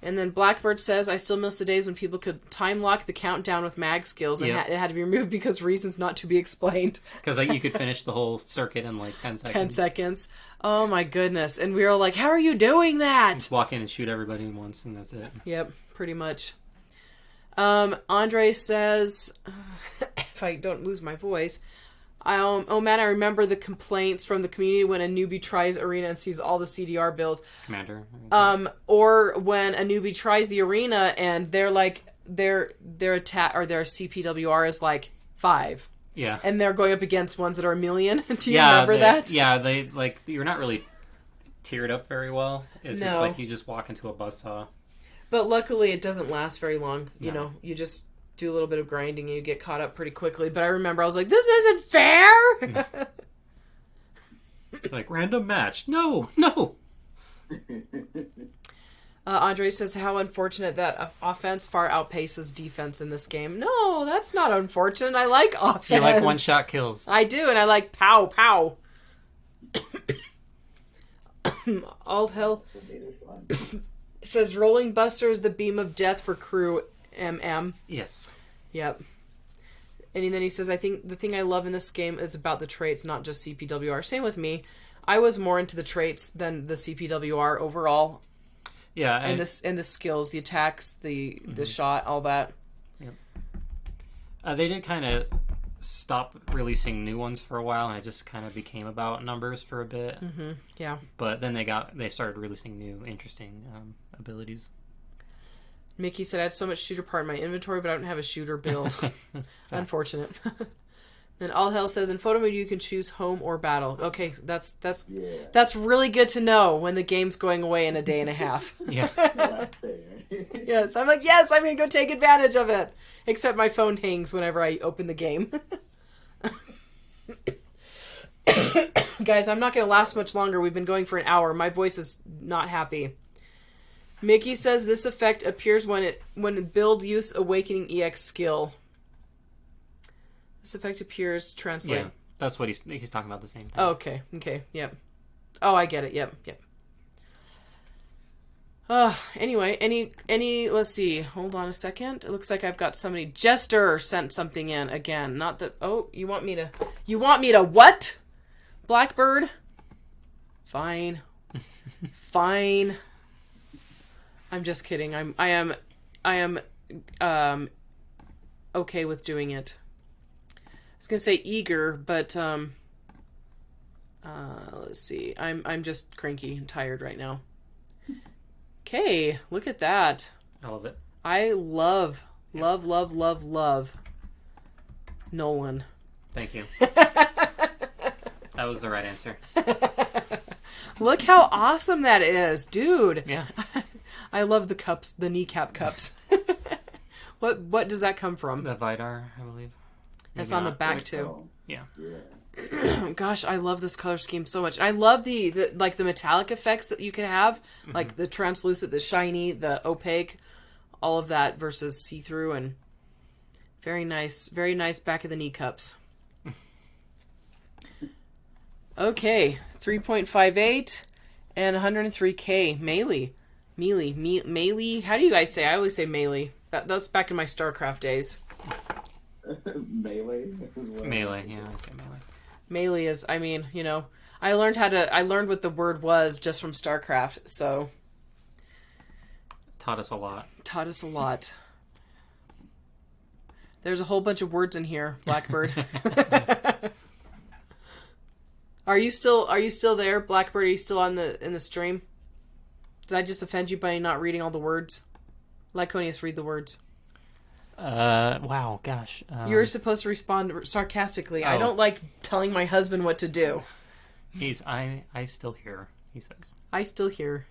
And then Blackbird says, I still miss the days when people could time lock the countdown with mag skills and it had to be removed because reasons not to be explained. Because like, you could finish the whole circuit in like 10 seconds. 10 seconds. Oh my goodness. And we were like, how are you doing that? Just walk in and shoot everybody once and that's it. Yep, pretty much. Andre says, if I don't lose my voice, oh man, I remember the complaints from the community when a newbie tries arena and sees all the CDR builds. Commander. Or when a newbie tries the arena and they're like their attack or their CPWR is like 5. Yeah. And they're going up against ones that are a million. Do you remember that? Yeah, they like you're not really tiered up very well. It's just like you just walk into a buzzsaw. But luckily it doesn't last very long. You know, you just do a little bit of grinding and you get caught up pretty quickly. But I remember I was like, this isn't fair! Like, random match. No! Andre says, how unfortunate that offense far outpaces defense in this game. No, that's not unfortunate. I like offense. You like one-shot kills. I do, and I like pow, pow. Alt Hell says, Rolling Buster is the beam of death for crew MM. Yes. Yep. And then he says, I think the thing I love in this game is about the traits, not just CPWR. Same with me. I was more into the traits than the CPWR overall. Yeah. And the skills, the attacks, the shot, all that. Yep. They did kind of stop releasing new ones for a while, and it just kind of became about numbers for a bit. Mm-hmm. Yeah. But then they started releasing new, interesting abilities. Mickey said, I had so much shooter part in my inventory, but I don't have a shooter build. Unfortunate. Then All Hell says, in photo mode you can choose home or battle. Okay, that's really good to know when the game's going away in a day and a half. Yeah. Yes, I'm like, yes, I'm going to go take advantage of it. Except my phone hangs whenever I open the game. Guys, I'm not going to last much longer. We've been going for an hour. My voice is not happy. Mickey says this effect appears when build use awakening EX skill. This effect appears translate. Yeah, that's what he's talking about the same thing. Oh, okay. Yep. Oh, I get it. Yep. Anyway, any let's see. Hold on a second. It looks like I've got somebody. Jester sent something in again. Not that. Oh, you want me to what? Blackbird? Fine. Fine. I'm just kidding. I am okay with doing it. I was gonna say eager, but let's see. I'm just cranky and tired right now. Okay, look at that. I love it. I love Nolan. Thank you. That was the right answer. Look how awesome that is, dude. Yeah. I love the cups, the kneecap cups. What does that come from? The Vidar, I believe. It's Maybe on the not. back too. Oh, Yeah. yeah. Gosh, I love this color scheme so much. I love the like the metallic effects that you can have, like the translucent, the shiny, the opaque, all of that versus see-through, and very nice back of the knee cups. Okay, 3.58 and 103K melee. How do you guys say? I always say melee. That's back in my StarCraft days. Melee? Melee, yeah, I say melee. Melee is, I mean, you know, I learned what the word was just from StarCraft, so Taught us a lot. taught us a lot. There's a whole bunch of words in here, Blackbird. Are you still there, Blackbird? Are you still in the stream? Did I just offend you by not reading all the words? Lyconius, read the words. Wow, gosh. You were supposed to respond sarcastically. I don't like telling my husband what to do. I still hear, he says. I still hear.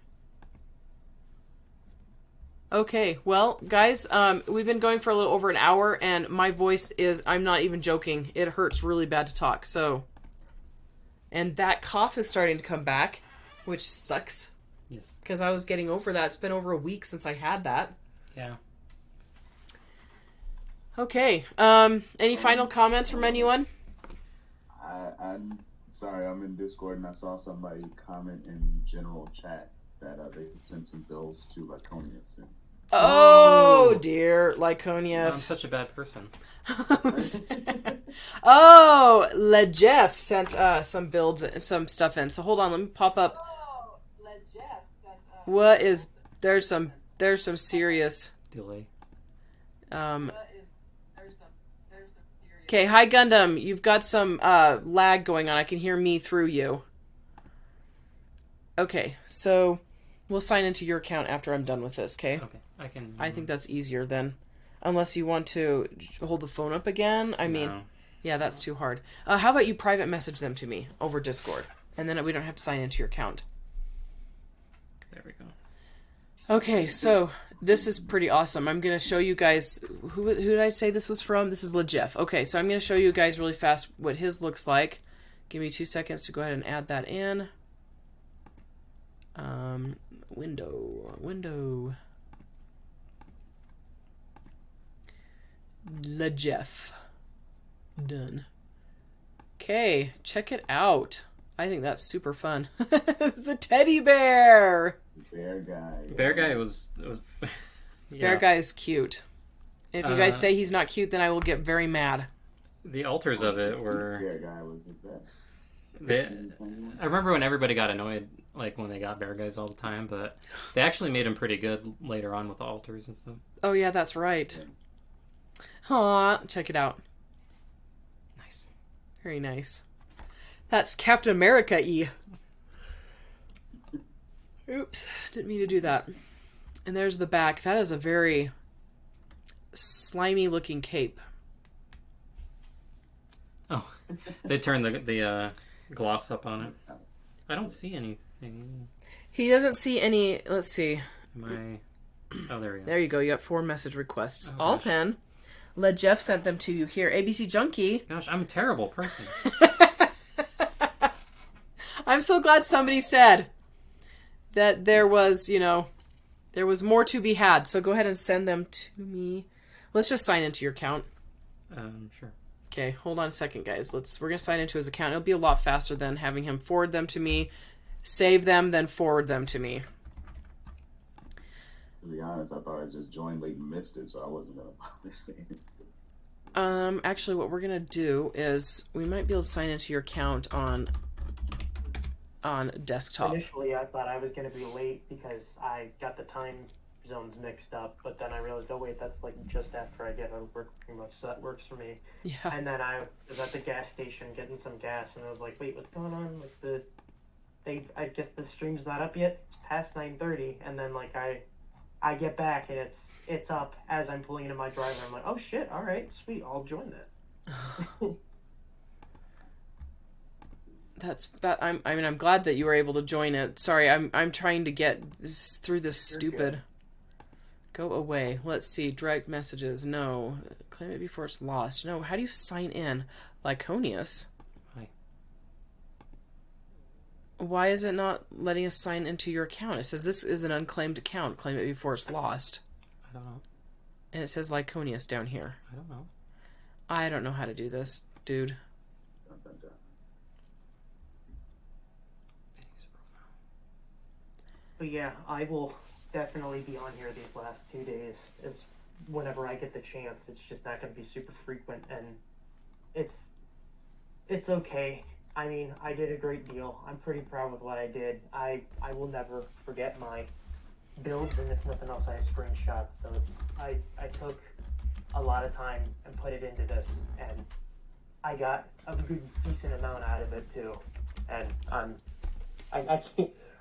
Okay, well, guys, we've been going for a little over an hour, and my voice is, I'm not even joking, it hurts really bad to talk, so. And that cough is starting to come back, which sucks. Yes. Because I was getting over that. It's been over a week since I had that. Yeah. Okay, any final comments from anyone? I'm sorry, I'm in Discord and I saw somebody comment in general chat that they sent some bills to Lyconius. Oh, dear, I'm Lyconius. such a bad person. Oh, LeJeff sent some builds, some stuff in. So hold on, let me pop up. What is, there's some serious, Delay. Okay, hi Gundam, you've got some lag going on. I can hear me through you. Okay, so we'll sign into your account after I'm done with this, okay? Okay, I can... I think that's easier then. Unless you want to hold the phone up again. I mean, No. yeah, that's too hard. How about you private message them to me over Discord? And then we don't have to sign into your account. There we go. Okay, so this is pretty awesome. I'm going to show you guys... Who did I say this was from? This is LeJeff. Okay, so I'm going to show you guys really fast what his looks like. Give me 2 seconds to go ahead and add that in. Window. LeJeff. Done. Okay, check it out. I think that's super fun. It's the teddy bear! Bear guy. Bear guy was yeah. Bear guy is cute. If you guys say he's not cute, then I will get very mad. The alters of it were... Bear guy was the best. I remember when everybody got annoyed, like when they got bear guys all the time, but they actually made him pretty good later on with the alters and stuff. Oh yeah, that's right. Aw, check it out. Nice. Very nice. That's Captain America-y. Oops, didn't mean to do that. And there's the back. That is a very slimy looking cape. Oh, they turned the gloss up on it. I don't see anything. He doesn't see any. Let's see. Am I? Oh, there we go. There you go. You got 4 message requests. Oh, All gosh. pen. LeJeff sent them to you here. ABC Junkie. Gosh, I'm a terrible person. I'm so glad somebody said that there was, there was more to be had. So go ahead and send them to me. Let's just sign into your account. Sure. Okay, hold on a second, guys. We're gonna sign into his account. It'll be a lot faster than having him forward them to me, save them, then forward them to me. To be honest, I thought I just joined late and missed it, so I wasn't gonna bother saying it. Actually, what we're gonna do is we might be able to sign into your account on on desktop. Initially, I thought I was going to be late because I got the time zones mixed up, but then I realized, oh wait, that's like just after I get out of work, pretty much, so that works for me. Yeah. And then I was at the gas station getting some gas, and I was like, wait, what's going on? Like I guess the stream's not up yet. It's past 9:30, and then like I get back and it's up as I'm pulling into my driver. I'm like, oh shit, all right, sweet, I'll join that. I'm glad that you were able to join it. Sorry, I'm trying to get through this You're stupid. good. Go away. Let's see. Direct messages. No. Claim it before it's lost. No. How do you sign in? Lyconius. Hi. Why is it not letting us sign into your account? It says this is an unclaimed account. Claim it before it's lost. I don't know. And it says Lyconius down here. I don't know. I don't know how to do this, dude. But yeah, I will definitely be on here these last 2 days. Is whenever I get the chance. It's just not going to be super frequent, and it's okay. I mean, I did a great deal. I'm pretty proud with what I did. I will never forget my builds, and if nothing else, I have screenshots. So I took a lot of time and put it into this, and I got a good decent amount out of it too. And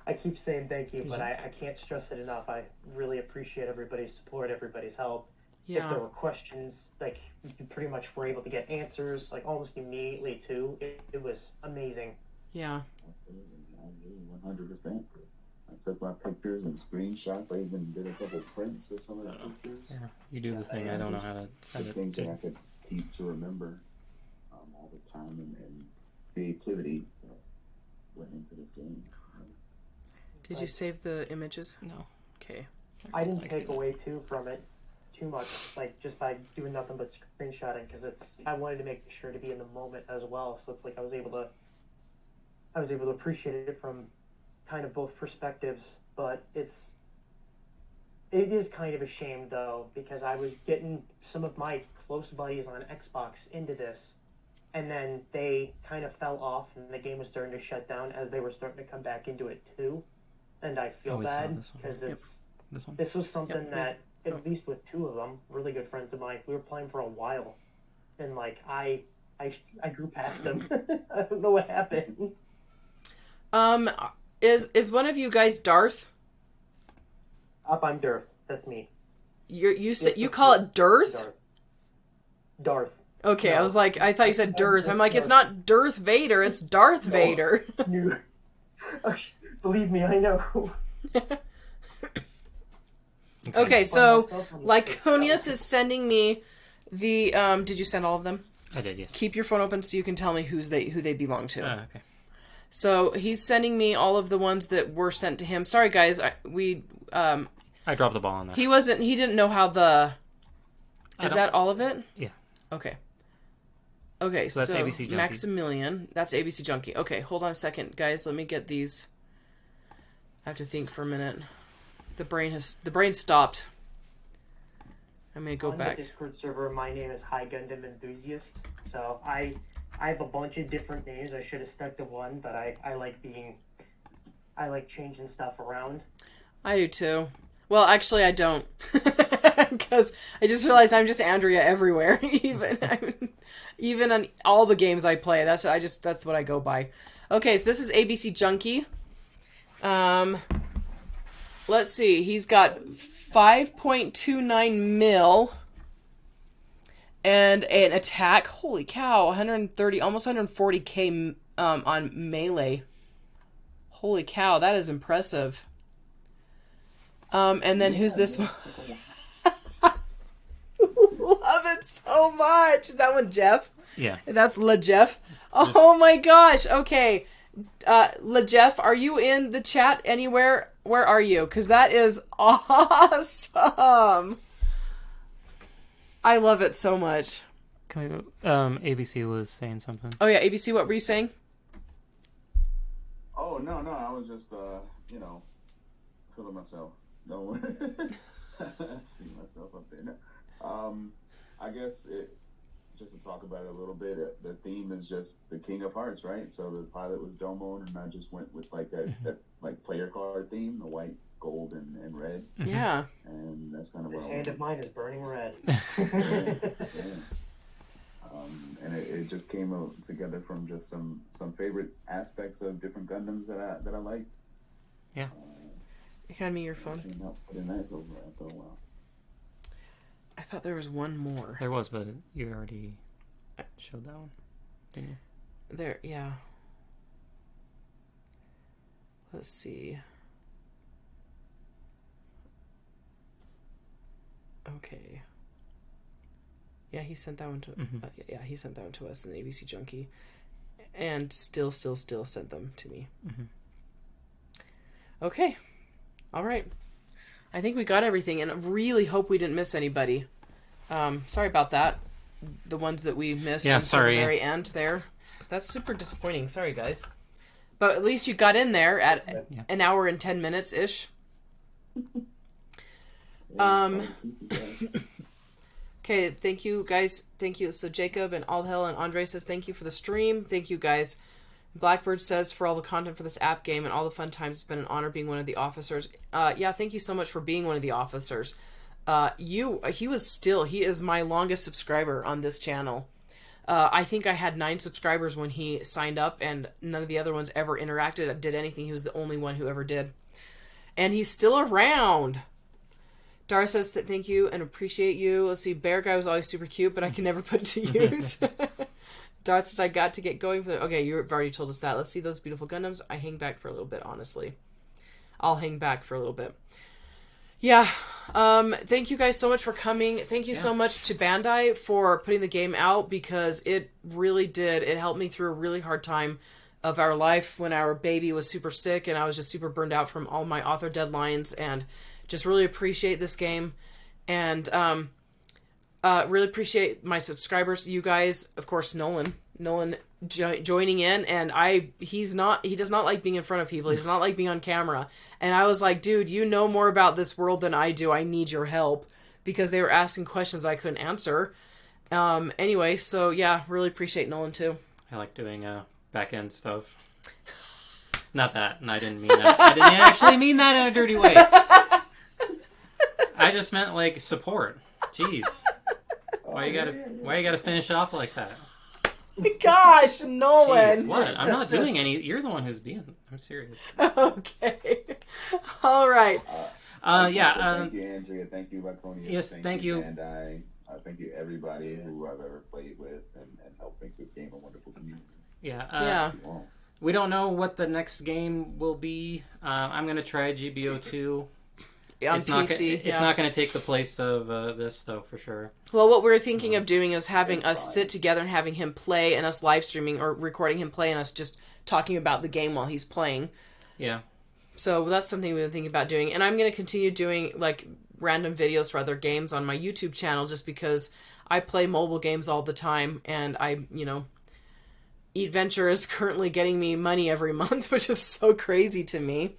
I keep saying thank you, but I can't stress it enough. I really appreciate everybody's support, everybody's help. Yeah. If there were questions, like, you pretty much were able to get answers, like, almost immediately, too. It was amazing. Yeah. 100%. I took my pictures and screenshots. I even did a couple prints of some of the pictures. Yeah, you do the thing. I don't know how to send the it. things that I could keep to remember all the time, and creativity that went into this game. Did you save the images? No. Okay. I didn't take away, too, from it too much, like, just by doing nothing but screenshotting, because I wanted to make sure to be in the moment as well, so it's like I was able to appreciate it from kind of both perspectives, but it is kind of a shame, though, because I was getting some of my close buddies on Xbox into this, and then they kind of fell off, and the game was starting to shut down as they were starting to come back into it, too, and I feel bad, because this was something that, at least with two of them, really good friends of mine, we were playing for a while, and, like, I grew past them. I don't know what happened. Is one of you guys Darth? I'm Darth. That's me. You call it Darth? Darth. Okay, No. I was like, I thought you said Darth. I'm like, it's not Darth Vader, it's Darth Vader. Believe me, I know. Okay, so Lyconius is sending me the did you send all of them? I did, yes. Keep your phone open so you can tell me who they belong to. Okay. So he's sending me all of the ones that were sent to him. Sorry guys, I dropped the ball on that. He didn't know how the Is that all of it? Yeah. Okay. Okay, so that's ABC Junkie. Maximilian. That's ABC Junkie. Okay, hold on a second, guys. Let me get these. I have to think for a minute. The brain stopped. I'm gonna go back. On the Discord server, my name is High Gundam Enthusiast. So I have a bunch of different names. I should have stuck to one, but I like changing stuff around. I do too. Well, actually, I don't, because I just realized I'm just Andrea everywhere. Even on all the games I play, that's what I go by. Okay, so this is ABC Junkie. Let's see. He's got 5.29 mil and an attack. Holy cow! 130, almost 140k on melee. Holy cow, that is impressive. And then who's this one? Love it so much. Is that one Jeff? Yeah. That's Le Jeff. Oh my gosh. Okay. Le Jeff, are you in the chat anywhere? Where are you? Because that is awesome. I love it so much. Can we go? ABC was saying something. Oh yeah, ABC, what were you saying? Oh, no, I was just, feeling myself. Don't worry. See myself up there. I guess just to talk about it a little bit, the theme is just the King of Hearts, right? So the pilot was Domon, and I just went with like that like player card theme, the white, gold, and red. Yeah. And that's kind of This what I hand wanted. of mine is burning red. Yeah. And it just came together from just some favorite aspects of different Gundams that I like. Yeah. Hand me your phone. Came out pretty nice over after a while. I thought there was one more. There was, but you already showed that one, didn't you? There, yeah. Let's see. Okay. Yeah, he sent that one to. Yeah, he sent that one to us in the ABC Junkie, and still sent them to me. Okay, all right. I think we got everything, and I really hope we didn't miss anybody. Sorry about that. The ones that we missed. Yeah, until sorry. the very end there. That's super disappointing. Sorry, guys. But at least you got in there at an hour and 10 minutes ish. Okay, thank you guys. Thank you. So Jacob and Aldhel and Andre says thank you for the stream. Thank you guys. Blackbird says for all the content for this app game and all the fun times. It's been an honor being one of the officers. Yeah, thank you so much for being one of the officers. He is my longest subscriber on this channel. I think I had 9 subscribers when he signed up, and none of the other ones ever interacted, did anything. He was the only one who ever did. And he's still around. Dara says that thank you and appreciate you. Let's see, Bear Guy was always super cute, but I can never put it to use. Dara says I got to get going for the... Okay, you've already told us that. Let's see those beautiful Gundams. I hang back for a little bit, honestly. I'll hang back for a little bit. Yeah. Thank you guys so much for coming. Thank you so much to Bandai for putting the game out, because it really did. It helped me through a really hard time of our life when our baby was super sick and I was just super burned out from all my author deadlines, and just really appreciate this game. And really appreciate my subscribers, you guys, of course, Nolan joining in, and he does not like being in front of people. He does not like being on camera. And I was like, dude, you know more about this world than I do. I need your help, because they were asking questions I couldn't answer. Anyway, so yeah, really appreciate Nolan too. I like doing back end stuff. Not that, and I didn't mean that. I didn't actually mean that in a dirty way. I just meant like support. Jeez, why you gotta finish off like that? Gosh, Nolan. Jeez, what? I'm not doing any. You're the one who's being. I'm serious. Okay. All right. Thank you, Andrea. Thank you, Laconia. Yes, thank you. And thank you, everybody who I've ever played with and helped make this game a wonderful community. Yeah. We don't know what the next game will be. I'm gonna try GBO 2. On it's PC. It's not going to take the place of this, though, for sure. Well, what we're thinking of doing is having us sit together and having him play, and us live streaming or recording him play, and us just talking about the game while he's playing. Yeah. So that's something we've been thinking about doing. And I'm going to continue doing like random videos for other games on my YouTube channel, just because I play mobile games all the time, and Eat Venture is currently getting me money every month, which is so crazy to me.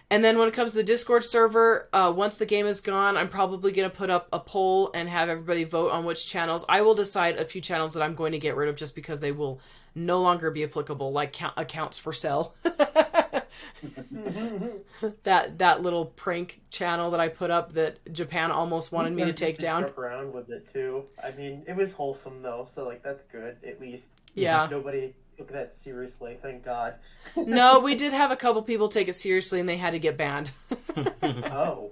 And then when it comes to the Discord server, once the game is gone, I'm probably going to put up a poll and have everybody vote on which channels. I will decide a few channels that I'm going to get rid of just because they will no longer be applicable, like accounts for sale. that little prank channel that I put up that Japan almost wanted me to take down. Joke around with it too. I mean, it was wholesome though, so like that's good at least. Yeah. Nobody took that seriously, thank God. No, we did have a couple people take it seriously, and they had to get banned. Oh,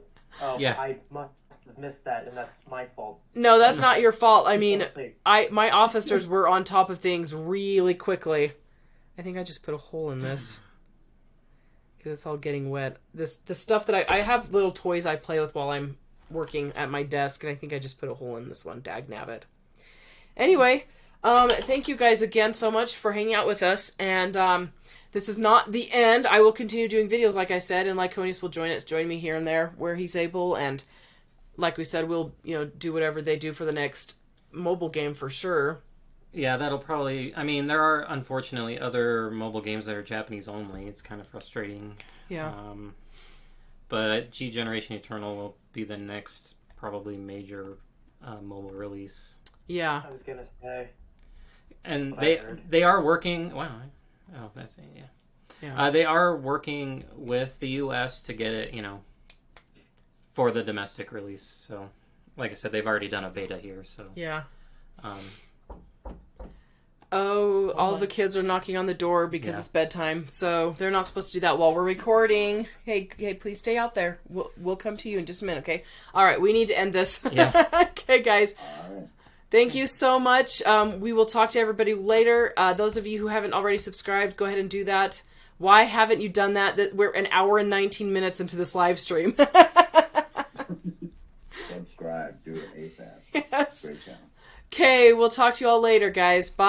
yeah. I must have missed that, and that's my fault. No, that's not your fault. I mean, my officers were on top of things really quickly. I think I just put a hole in this because it's all getting wet. The stuff that I have little toys I play with while I'm working at my desk, and I think I just put a hole in this one. Dagnabbit. Anyway. Thank you guys again so much for hanging out with us, and this is not the end. I will continue doing videos, like I said, and Lyconius will join me here and there where he's able, and like we said, we'll do whatever they do for the next mobile game for sure. Yeah, that'll probably... I mean, there are, unfortunately, other mobile games that are Japanese only. It's kind of frustrating. Yeah. But G Generation Eternal will be the next probably major mobile release. Yeah. I was gonna say. And What I heard. they are working. Wow. Oh, that's yeah. Yeah. They are working with the U.S. to get it, for the domestic release. So, like I said, they've already done a beta here. So, Yeah. um, Oh, all the kids are knocking on the door because Yeah. it's bedtime. So they're not supposed to do that while we're recording. Hey, please stay out there. We'll come to you in just a minute, okay? All right, we need to end this. Yeah. Okay, guys. All right. Thank you so much. We will talk to everybody later. Those of you who haven't already subscribed, go ahead and do that. Why haven't you done that? We're an hour and 19 minutes into this live stream. Subscribe. Do it ASAP. Yes. Great channel. Okay, we'll talk to you all later, guys. Bye.